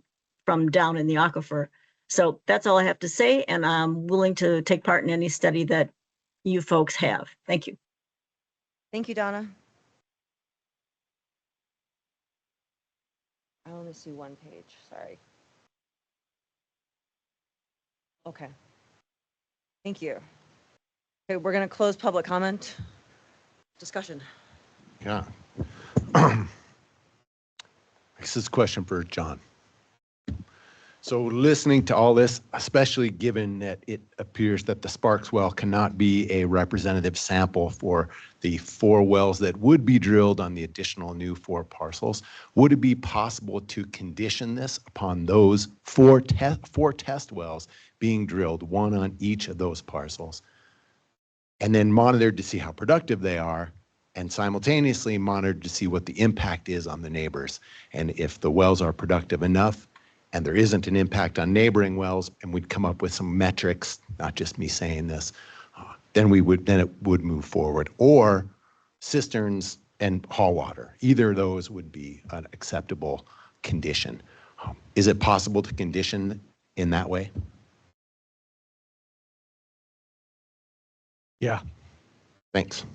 down in the aquifer. So that's all I have to say, and I'm willing to take part in any study that you folks have. Thank you. Thank you, Donna. I only see one page, sorry. Okay. Thank you. Okay, we're going to close public comment. Discussion. Yeah. This is a question for John. So listening to all this, especially given that it appears that the Sparks well cannot be a representative sample for the 4 wells that would be drilled on the additional new 4 parcels, would it be possible to condition this upon those 4 test wells being drilled, 1 on each of those parcels, and then monitored to see how productive they are, and simultaneously monitored to see what the impact is on the neighbors? And if the wells are productive enough, and there isn't an impact on neighboring wells, and we'd come up with some metrics, not just me saying this, then it would move forward. Or cisterns and haul water. Either of those would be an acceptable condition. Is it possible to condition in that way? Yeah. Thanks.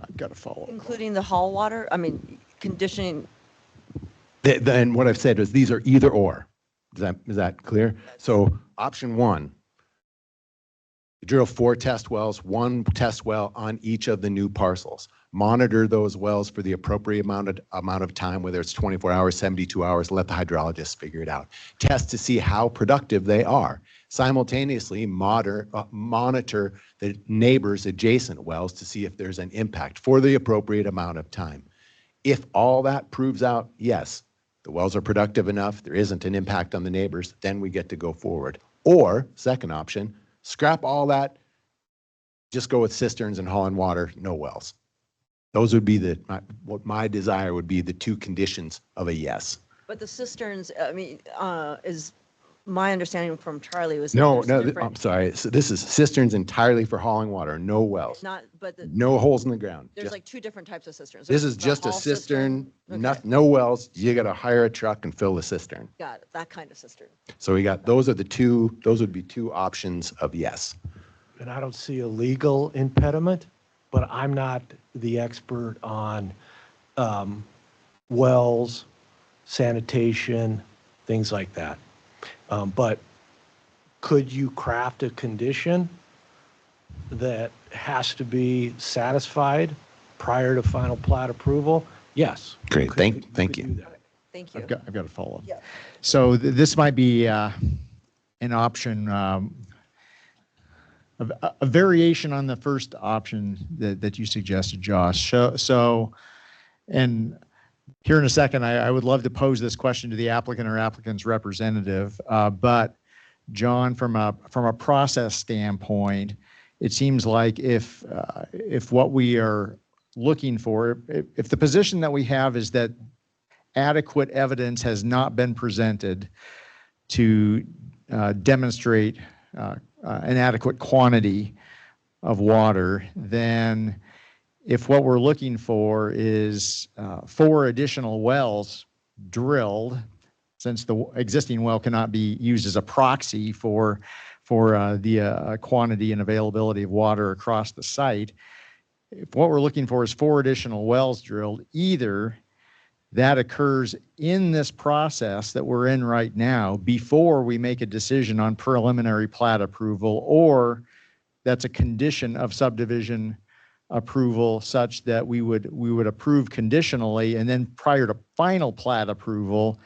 I've got to follow up. Including the haul water, conditioning. Then what I've said is these are either or. Is that clear? So option 1, drill 4 test wells, 1 test well on each of the new parcels. Monitor those wells for the appropriate amount of time, whether it's 24 hours, 72 hours, let the hydrologist figure it out. Test to see how productive they are. Simultaneously monitor the neighbors' adjacent wells to see if there's an impact for the appropriate amount of time. If all that proves out, yes, the wells are productive enough, there isn't an impact on the neighbors, then we get to go forward. Or, second option, scrap all that, just go with cisterns and hauling water, no wells. Those would be what my desire would be, the 2 conditions of a yes. But the cisterns, is my understanding from Charlie was. No, I'm sorry. So this is cisterns entirely for hauling water, no wells. No holes in the ground. There's like 2 different types of cisterns. This There's is the just a haul cistern, Okay. no wells. You got to hire a truck and fill the cistern. Got it, that kind of cistern. So we got, those would be 2 options of yes. and I don't see a legal impediment, but I'm not the expert on wells, sanitation, things like that. But could you craft a condition that has to be satisfied prior to final plat approval? Yes. Great, thank you. Thank you. I've got a follow-up. So this might be an option, a variation on the first option that you suggested, Josh. So, and here in a second, I would love to pose this question to the applicant or applicant's representative. But John, from a process standpoint, it seems like if what we are looking for, if the position that we have is that adequate evidence has not been presented to demonstrate an adequate quantity of water, then if what we're looking for is 4 additional wells drilled, since the existing well cannot be used as a proxy for the quantity and availability of water across the site, if what we're looking for is 4 additional wells drilled, either that occurs in this process that we're in right now before we make a decision on preliminary plat approval, or that's a condition of subdivision approval such that we would approve conditionally, and then prior to final plat approval,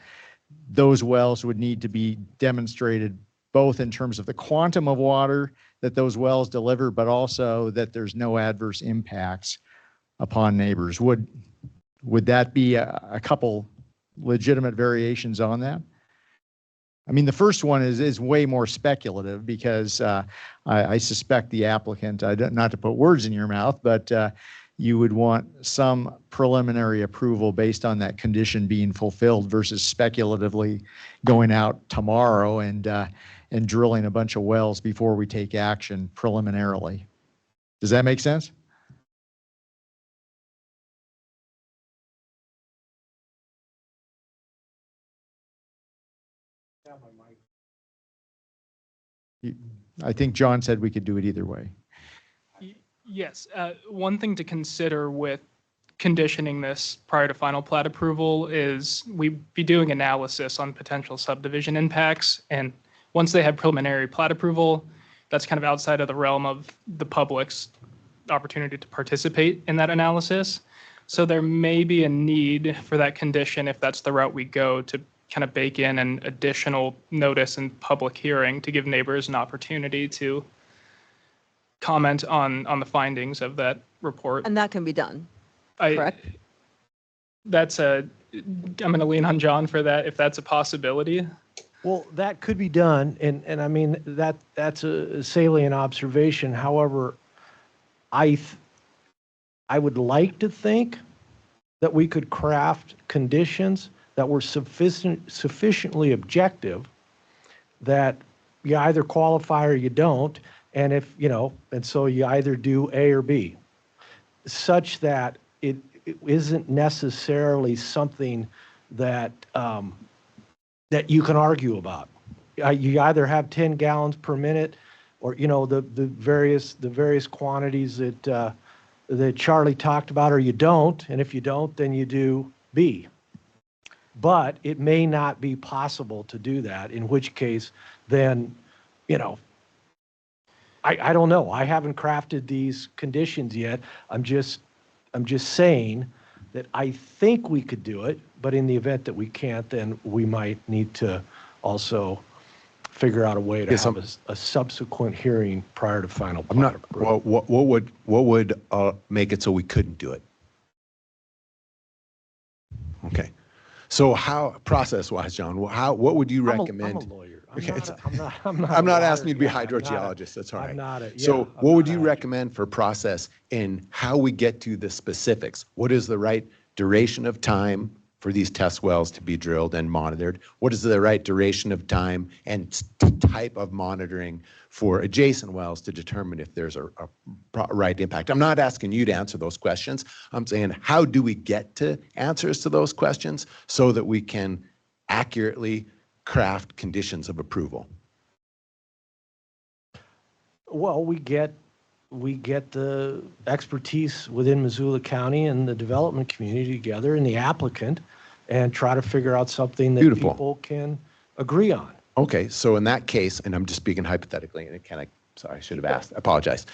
those wells would need to be demonstrated both in terms of the quantum of water that those wells deliver, but also that there's no adverse impacts upon neighbors. Would that be a couple legitimate variations on that? I mean, the first one is way more speculative because I suspect the applicant, not to put words in your mouth, but you would want some preliminary approval based on that condition being fulfilled versus speculatively going out tomorrow and drilling a bunch of wells before we take action preliminarily. Does that make sense? I think John said we could do it either way. Yes, one thing to consider with conditioning this prior to final plat approval is we'd be doing analysis on potential subdivision impacts. And once they have preliminary plat approval, that's kind of outside of the realm of the public's opportunity to participate in that analysis. So there may be a need for that condition, if that's the route we go, to kind of bake in an additional notice and public hearing to give neighbors an opportunity to comment on the findings of that report. And that can be done, correct? I'm going to lean on John for that, if that's a possibility. Well, that could be done, and I mean, that's a salient observation. However, I would like to think that we could craft conditions that were sufficiently objective that you either qualify or you don't, and and so you either do A or B, such that it isn't necessarily something that that you can argue about. You either have 10 gallons per minute, or the various quantities that Charlie talked about, or you don't, and if you don't, then you do B. But it may not be possible to do that, in which case, then, I don't know. I haven't crafted these conditions yet. I'm just saying that I think we could do it, but in the event that we can't, then we might need to also figure out a way to have a subsequent hearing prior to final plat approval. What would make it so we couldn't do it? Okay. So how, process-wise, John, what would you recommend? I'm a lawyer. I'm not asking you to be a hydrogeologist. That's all right. I'm not it. So what would you recommend for process in how we get to the specifics? What is the right duration of time for these test wells to be drilled and monitored? What is the right duration of time and type of monitoring for adjacent wells to determine if there's a right impact? I'm not asking you to answer those questions. I'm saying, how do we get to answers to those questions so that we can accurately craft conditions of approval? Well, we get the expertise within Missoula County and the development community together and the applicant and try to figure out something that Beautiful. people can agree on. Okay, so in that case, and I'm just speaking hypothetically, and it kind of, sorry, I should have asked, I apologize.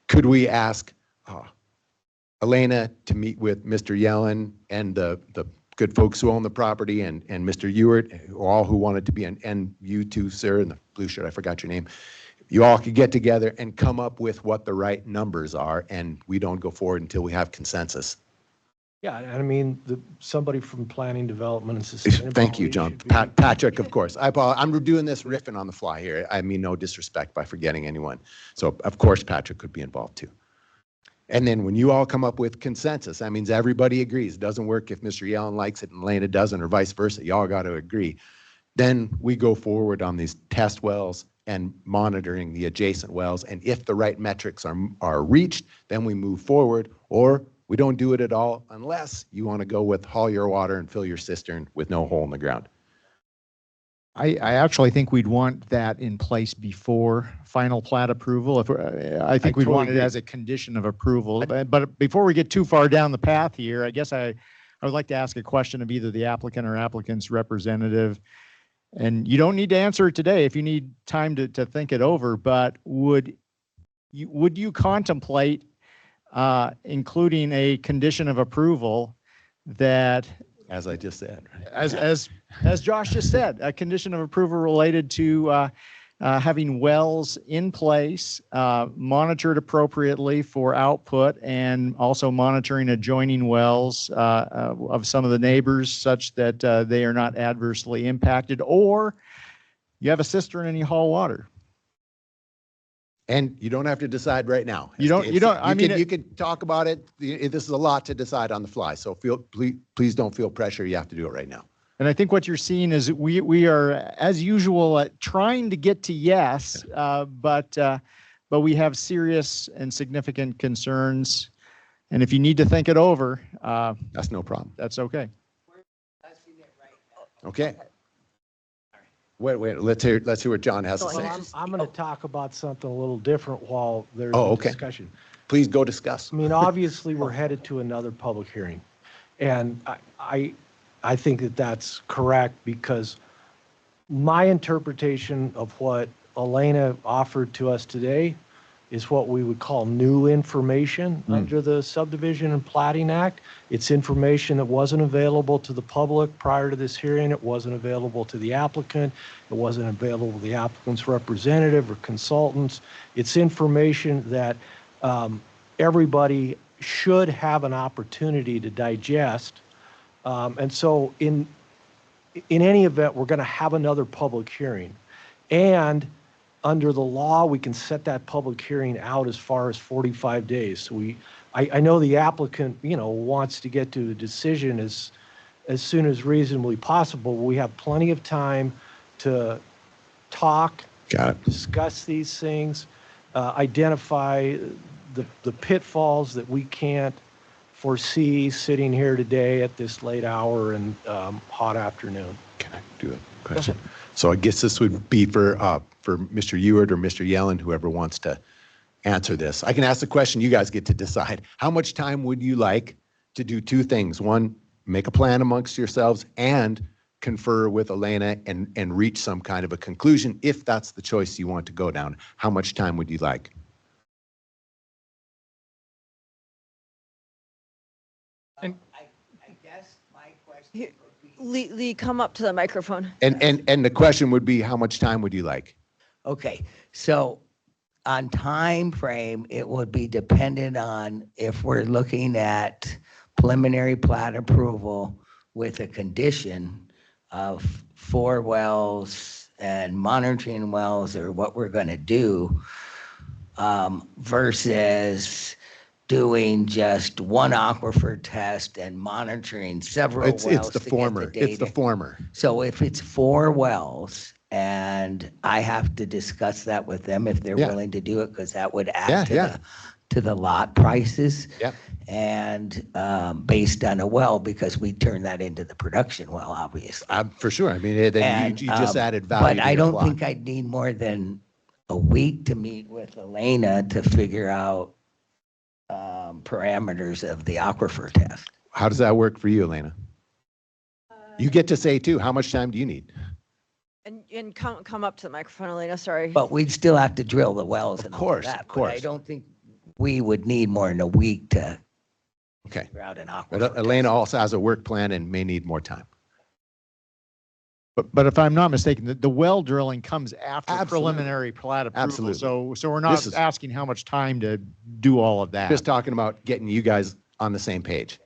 Could we ask Elena to meet with Mr. Yellen and the good folks who own the property and Mr. Ewart, all who wanted to be, and you too, sir, in the blue shirt, I forgot your name. You all could get together and come up with what the right numbers are, and we don't go forward until we have consensus. Yeah, and I mean, somebody from planning, development, and sustainability. Thank you, John. Patrick, of course. I'm doing this riffing on the fly here. I mean no disrespect by forgetting anyone. So, of course, Patrick could be involved too. And then when you all come up with consensus, that means everybody agrees. It doesn't work if Mr. Yellen likes it and Elena doesn't, or vice versa. Y'all got to agree. Then we go forward on these test wells and monitoring the adjacent wells. And if the right metrics are reached, then we move forward, or we don't do it at all unless you want to go with haul your water and fill your cistern with no hole in the ground. I actually think we'd want that in place before final plat approval. I think we'd totally want it agree. as a condition of approval. But before we get too far down the path here, I guess I would like to ask a question of either the applicant or applicant's representative. And you don't need to answer it today if you need time to think it over, but would you contemplate including a condition of approval that, as I just said, as Josh just said, a condition of approval related to having wells in place, monitored appropriately for output, and also monitoring adjoining wells of some of the neighbors such that they are not adversely impacted, or you have a cistern and you haul water. And you don't have to decide right now. You could talk about it. This is a lot to decide on the fly. So please don't feel pressure. You have to do it right now. And I think what you're seeing is we are, as usual, trying to get to yes, but we have serious and significant concerns. And if you need to think it over, that's no problem. That's okay. Okay. Wait. Let's hear what John has to say. I'm going to talk about something a little different while there's okay. discussion. Please go discuss. I mean, obviously, we're headed to another public hearing, and I think that that's correct because my interpretation of what Elena offered to us today is what we would call new information under the Subdivision and Plating Act. It's information that wasn't available to the public prior to this hearing. It wasn't available to the applicant. It wasn't available to the applicant's representative or consultants. It's information that everybody should have an opportunity to digest. And so in any event, we're going to have another public hearing. And under the law, we can set that public hearing out as far as 45 days. So I know the applicant, wants to get to a decision as soon as reasonably possible. We have plenty of time to talk, discuss these things, identify the pitfalls that we can't foresee sitting here today at this late hour and hot afternoon. Can I do a question? So I guess this would be for Mr. Ewart or Mr. Yellen, whoever wants to answer this. I can ask the question, you guys get to decide. How much time would you like to do two things? One, make a plan amongst yourselves and confer with Elena and reach some kind of a conclusion if that's the choice you want to go down. How much time would you like? I guess my question would be... Lee, come up to the microphone. And the question would be, how much time would you like? Okay, so on time frame, it would be dependent on if we're looking at preliminary plat approval with a condition of 4 wells and monitoring wells or what we're going to do versus doing just one aquifer test and monitoring several wells. It's the former. It's the former. So if it's 4 wells, and I have to discuss that with them if they're willing to do it, because that would add to the lot prices. Yeah. And based on a well, because we turn that into the production well, obviously. For sure. I mean, then you just added value. But I don't think I'd need more than a week to meet with Elena to figure out parameters of the aquifer test. How does that work for you, Elena? You get to say too, how much time do you need? And come up to the microphone, Elena, sorry. But we'd still have to drill the wells and all course, that. of But I course. don't think we would need more than a week to Okay. figure out an aquifer. But Elena also has a work plan and may need more time. But if I'm not mistaken, the well drilling comes after Absolutely. preliminary plat approval. Absolutely. So we're This not is- asking how much time to do all of that. Just talking about getting you guys on the same page.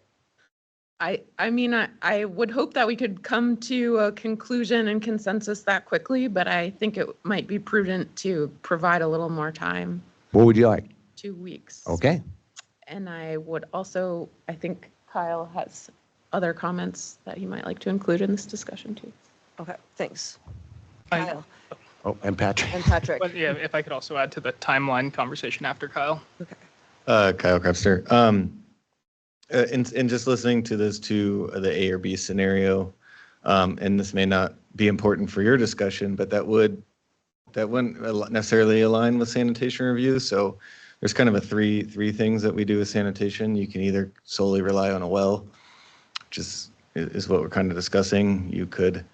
I mean, I would hope that we could come to a conclusion and consensus that quickly, but I think it might be prudent to provide a little more time, What would you like? 2 weeks. Okay. And I would also, I think Kyle has other comments that he might like to include in this discussion too. Okay, thanks. I- Kyle Oh, and Patrick. and Patrick. But yeah, if I could also add to the timeline conversation after Kyle. Kyle Krebster. In just listening to this to the A or B scenario, and this may not be important for your discussion, but that wouldn't necessarily align with sanitation review. So there's kind of a three things that we do with sanitation. You can either solely rely on a well, which is what we're kind of discussing. You could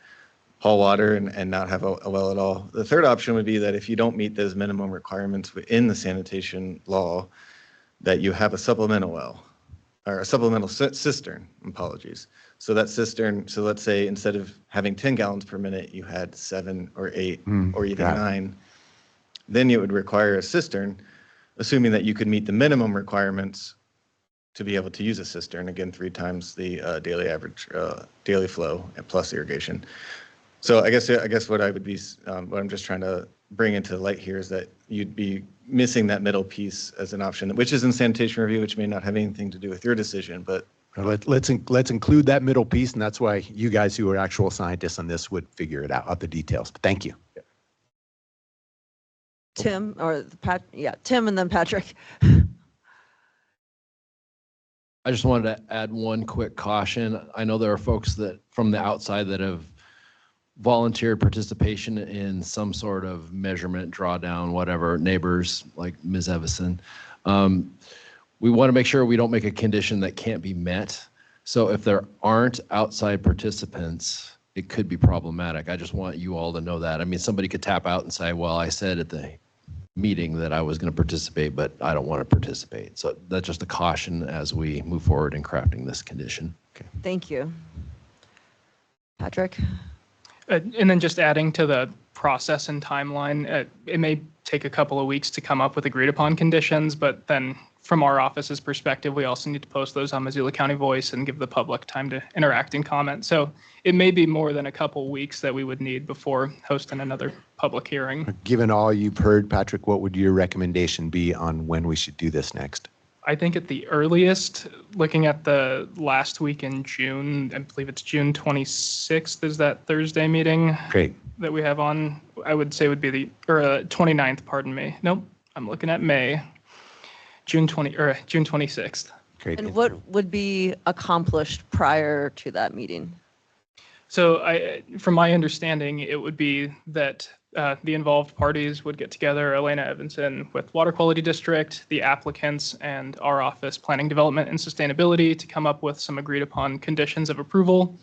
haul water and not have a well at all. The third option would be that if you don't meet those minimum requirements within the sanitation law, that you have a supplemental well or a supplemental cistern, apologies. So that cistern, so let's say instead of having 10 gallons per minute, you had 7 or 8 or even got it. 9, then you would require a cistern, assuming that you could meet the minimum requirements to be able to use a cistern, again, 3 times the daily average, daily flow and plus irrigation. So I guess what I would be, what I'm just trying to bring into light here is that you'd be missing that middle piece as an option, which is in sanitation review, which may not have anything to do with your decision, but Let's include that middle piece, and that's why you guys who are actual scientists on this would figure it out, the details. But thank you. Tim or Tim and then Patrick. I just wanted to add one quick caution. I know there are folks that from the outside that have volunteered participation in some sort of measurement, drawdown, whatever, neighbors like Ms. Evison. We want to make sure we don't make a condition that can't be met. So if there aren't outside participants, it could be problematic. I just want you all to know that. I mean, somebody could tap out and say, well, I said at the meeting that I was going to participate, but I don't want to participate. So that's just a caution as we move forward in crafting this condition. Okay. Thank you. Patrick? And then just adding to the process and timeline, it may take a couple of weeks to come up with agreed upon conditions, but then from our office's perspective, we also need to post those on Missoula County Voice and give the public time to interact and comment. So it may be more than a couple weeks that we would need before hosting another public hearing. Given all you've heard, Patrick, what would your recommendation be on when we should do this next? I think at the earliest, looking at the last week in June, I believe it's June 26th is that Thursday meeting. Great. That we have on, I would say would be the, or 29th, pardon me. Nope, I'm looking at May. June 26th. Great. And what would be accomplished prior to that meeting? So from my understanding, it would be that the involved parties would get together, Elena Evanson with Water Quality District, the applicants, and our office, Planning Development and Sustainability, to come up with some agreed upon conditions of approval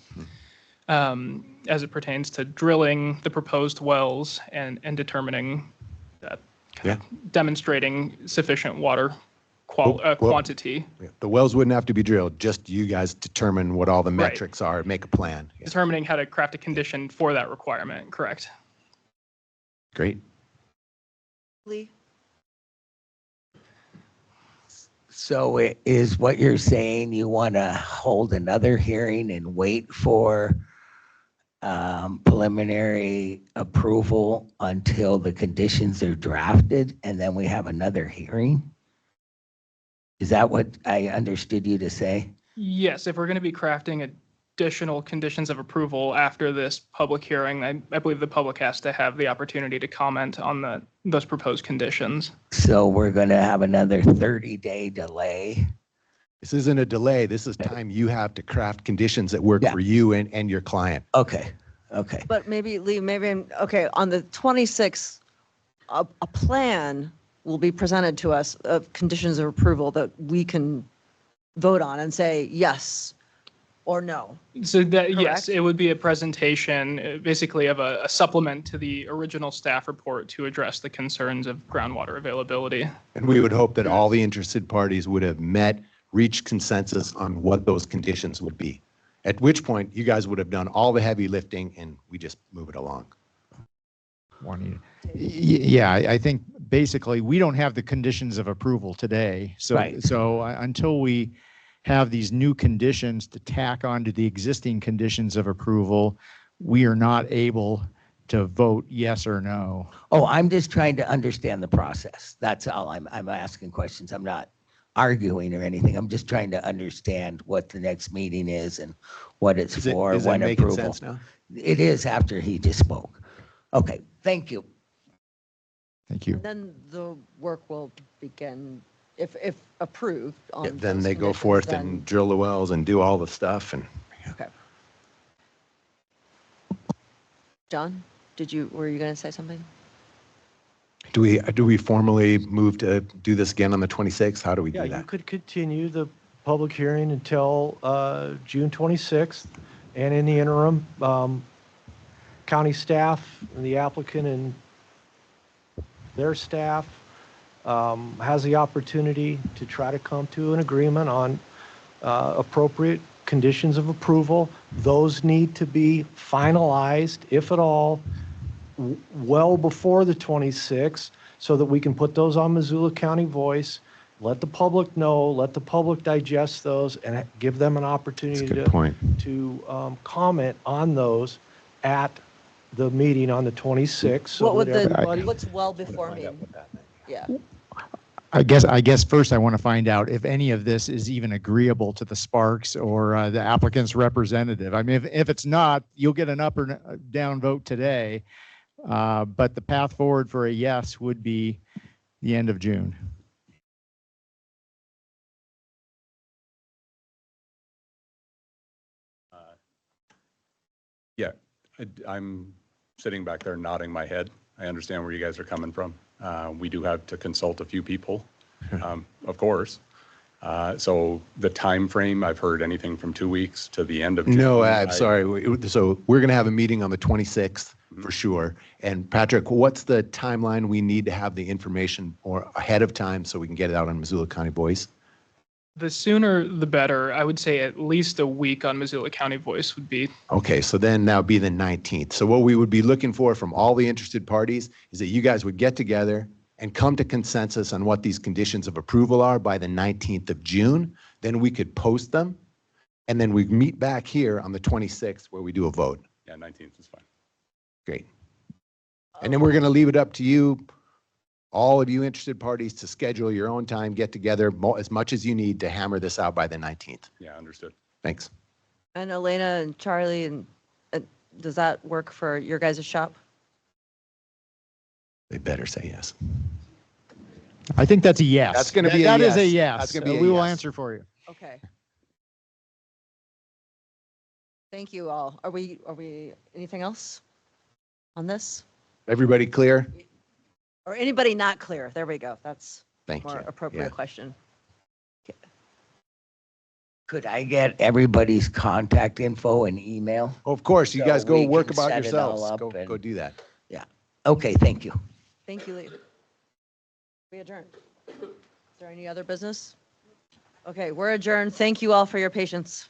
as it pertains to drilling the proposed wells and determining that, demonstrating sufficient water quantity. The wells wouldn't have to be drilled, just you guys determine what all the Right. metrics are, make a plan. Determining how to craft a condition for that requirement, correct? Great. Lee? So is what you're saying, you want to hold another hearing and wait for preliminary approval until the conditions are drafted, and then we have another hearing? Is that what I understood you to say? Yes, if we're going to be crafting additional conditions of approval after this public hearing, I believe the public has to have the opportunity to comment on those proposed conditions. So we're going to have another 30-day delay. This isn't a delay. This is time you have to craft conditions that work for you and your client. Okay. Okay. But maybe, Lee, on the 26th, a plan will be presented to us of conditions of approval that we can vote on and say yes or no. So that, yes, Correct? it would be a presentation, basically of a supplement to the original staff report to address the concerns of groundwater availability. And we would hope that all the interested parties would have reached consensus on what those conditions would be. At which point, you guys would have done all the heavy lifting and we just move it along. Juanita. Yeah, I think basically we don't have the conditions of approval today. So, Right. Until we have these new conditions to tack onto the existing conditions of approval, we are not able to vote yes or no. Oh, I'm just trying to understand the process. That's all. I'm asking questions. I'm not arguing or anything. I'm just trying to understand what the next meeting is and what it's for, Is that when making approval. sense now? It is after he just spoke. Okay, thank you. Thank you. And then the work will begin, if approved. Yeah, on then those they go conditions, forth then- and drill the wells and do all the stuff and Okay. John, were you going to say something? do we formally move to do this again on the 26th? How do we Yeah, do you that? could continue the public hearing until June 26th. And in the interim, county staff and the applicant and their staff has the opportunity to try to come to an agreement on appropriate conditions of approval. Those need to be finalized, if at all, well before the 26th, so that we can put those on Missoula County Voice, let the public know, let the public digest those, and give them an opportunity That's a good point. to comment on those at the meeting on the 26th. So What would that everybody- what's well before mean? Yeah. I guess first I want to find out if any of this is even agreeable to the Sparks or the applicant's representative. I mean, if it's not, you'll get an up or down vote today. But the path forward for a yes would be the end of June. Yeah, I'm sitting back there nodding my head. I understand where you guys are coming from. We do have to consult a few people, of course. So the time frame, I've heard anything from 2 weeks to the end of June. No, I'm sorry. So we're going to have a meeting on the 26th for sure. And Patrick, what's the timeline we need to have the information or ahead of time so we can get it out on Missoula County Voice? The sooner the better. I would say at least a week on Missoula County Voice would be. Okay, so then that would be the 19th. So what we would be looking for from all the interested parties is that you guys would get together and come to consensus on what these conditions of approval are by the 19th of June. Then we could post them. And then we meet back here on the 26th where we do a vote. Yeah, 19th is fine. Great. And then we're going to leave it up to you, all of you interested parties, to schedule your own time, get together as much as you need to hammer this out by the 19th. Yeah, understood. Thanks. And Elena and Charlie, and does that work for your guys' shop? They better say yes. I think that's a yes. That's going to be a That yes. is a yes. That's going to be a We will yes. answer for you. Okay. Thank you all. Are we, anything else on this? Everybody clear? Or anybody not clear? There we go. That's Thank more you. appropriate Yeah. question. Could I get everybody's contact info and email? Of course, you So guys go we work can about set it all yourselves. up Go and- do that. Yeah. Okay, thank you. Thank you, Lee. We adjourned. Is there any other business? Okay, we're adjourned. Thank you all for your patience.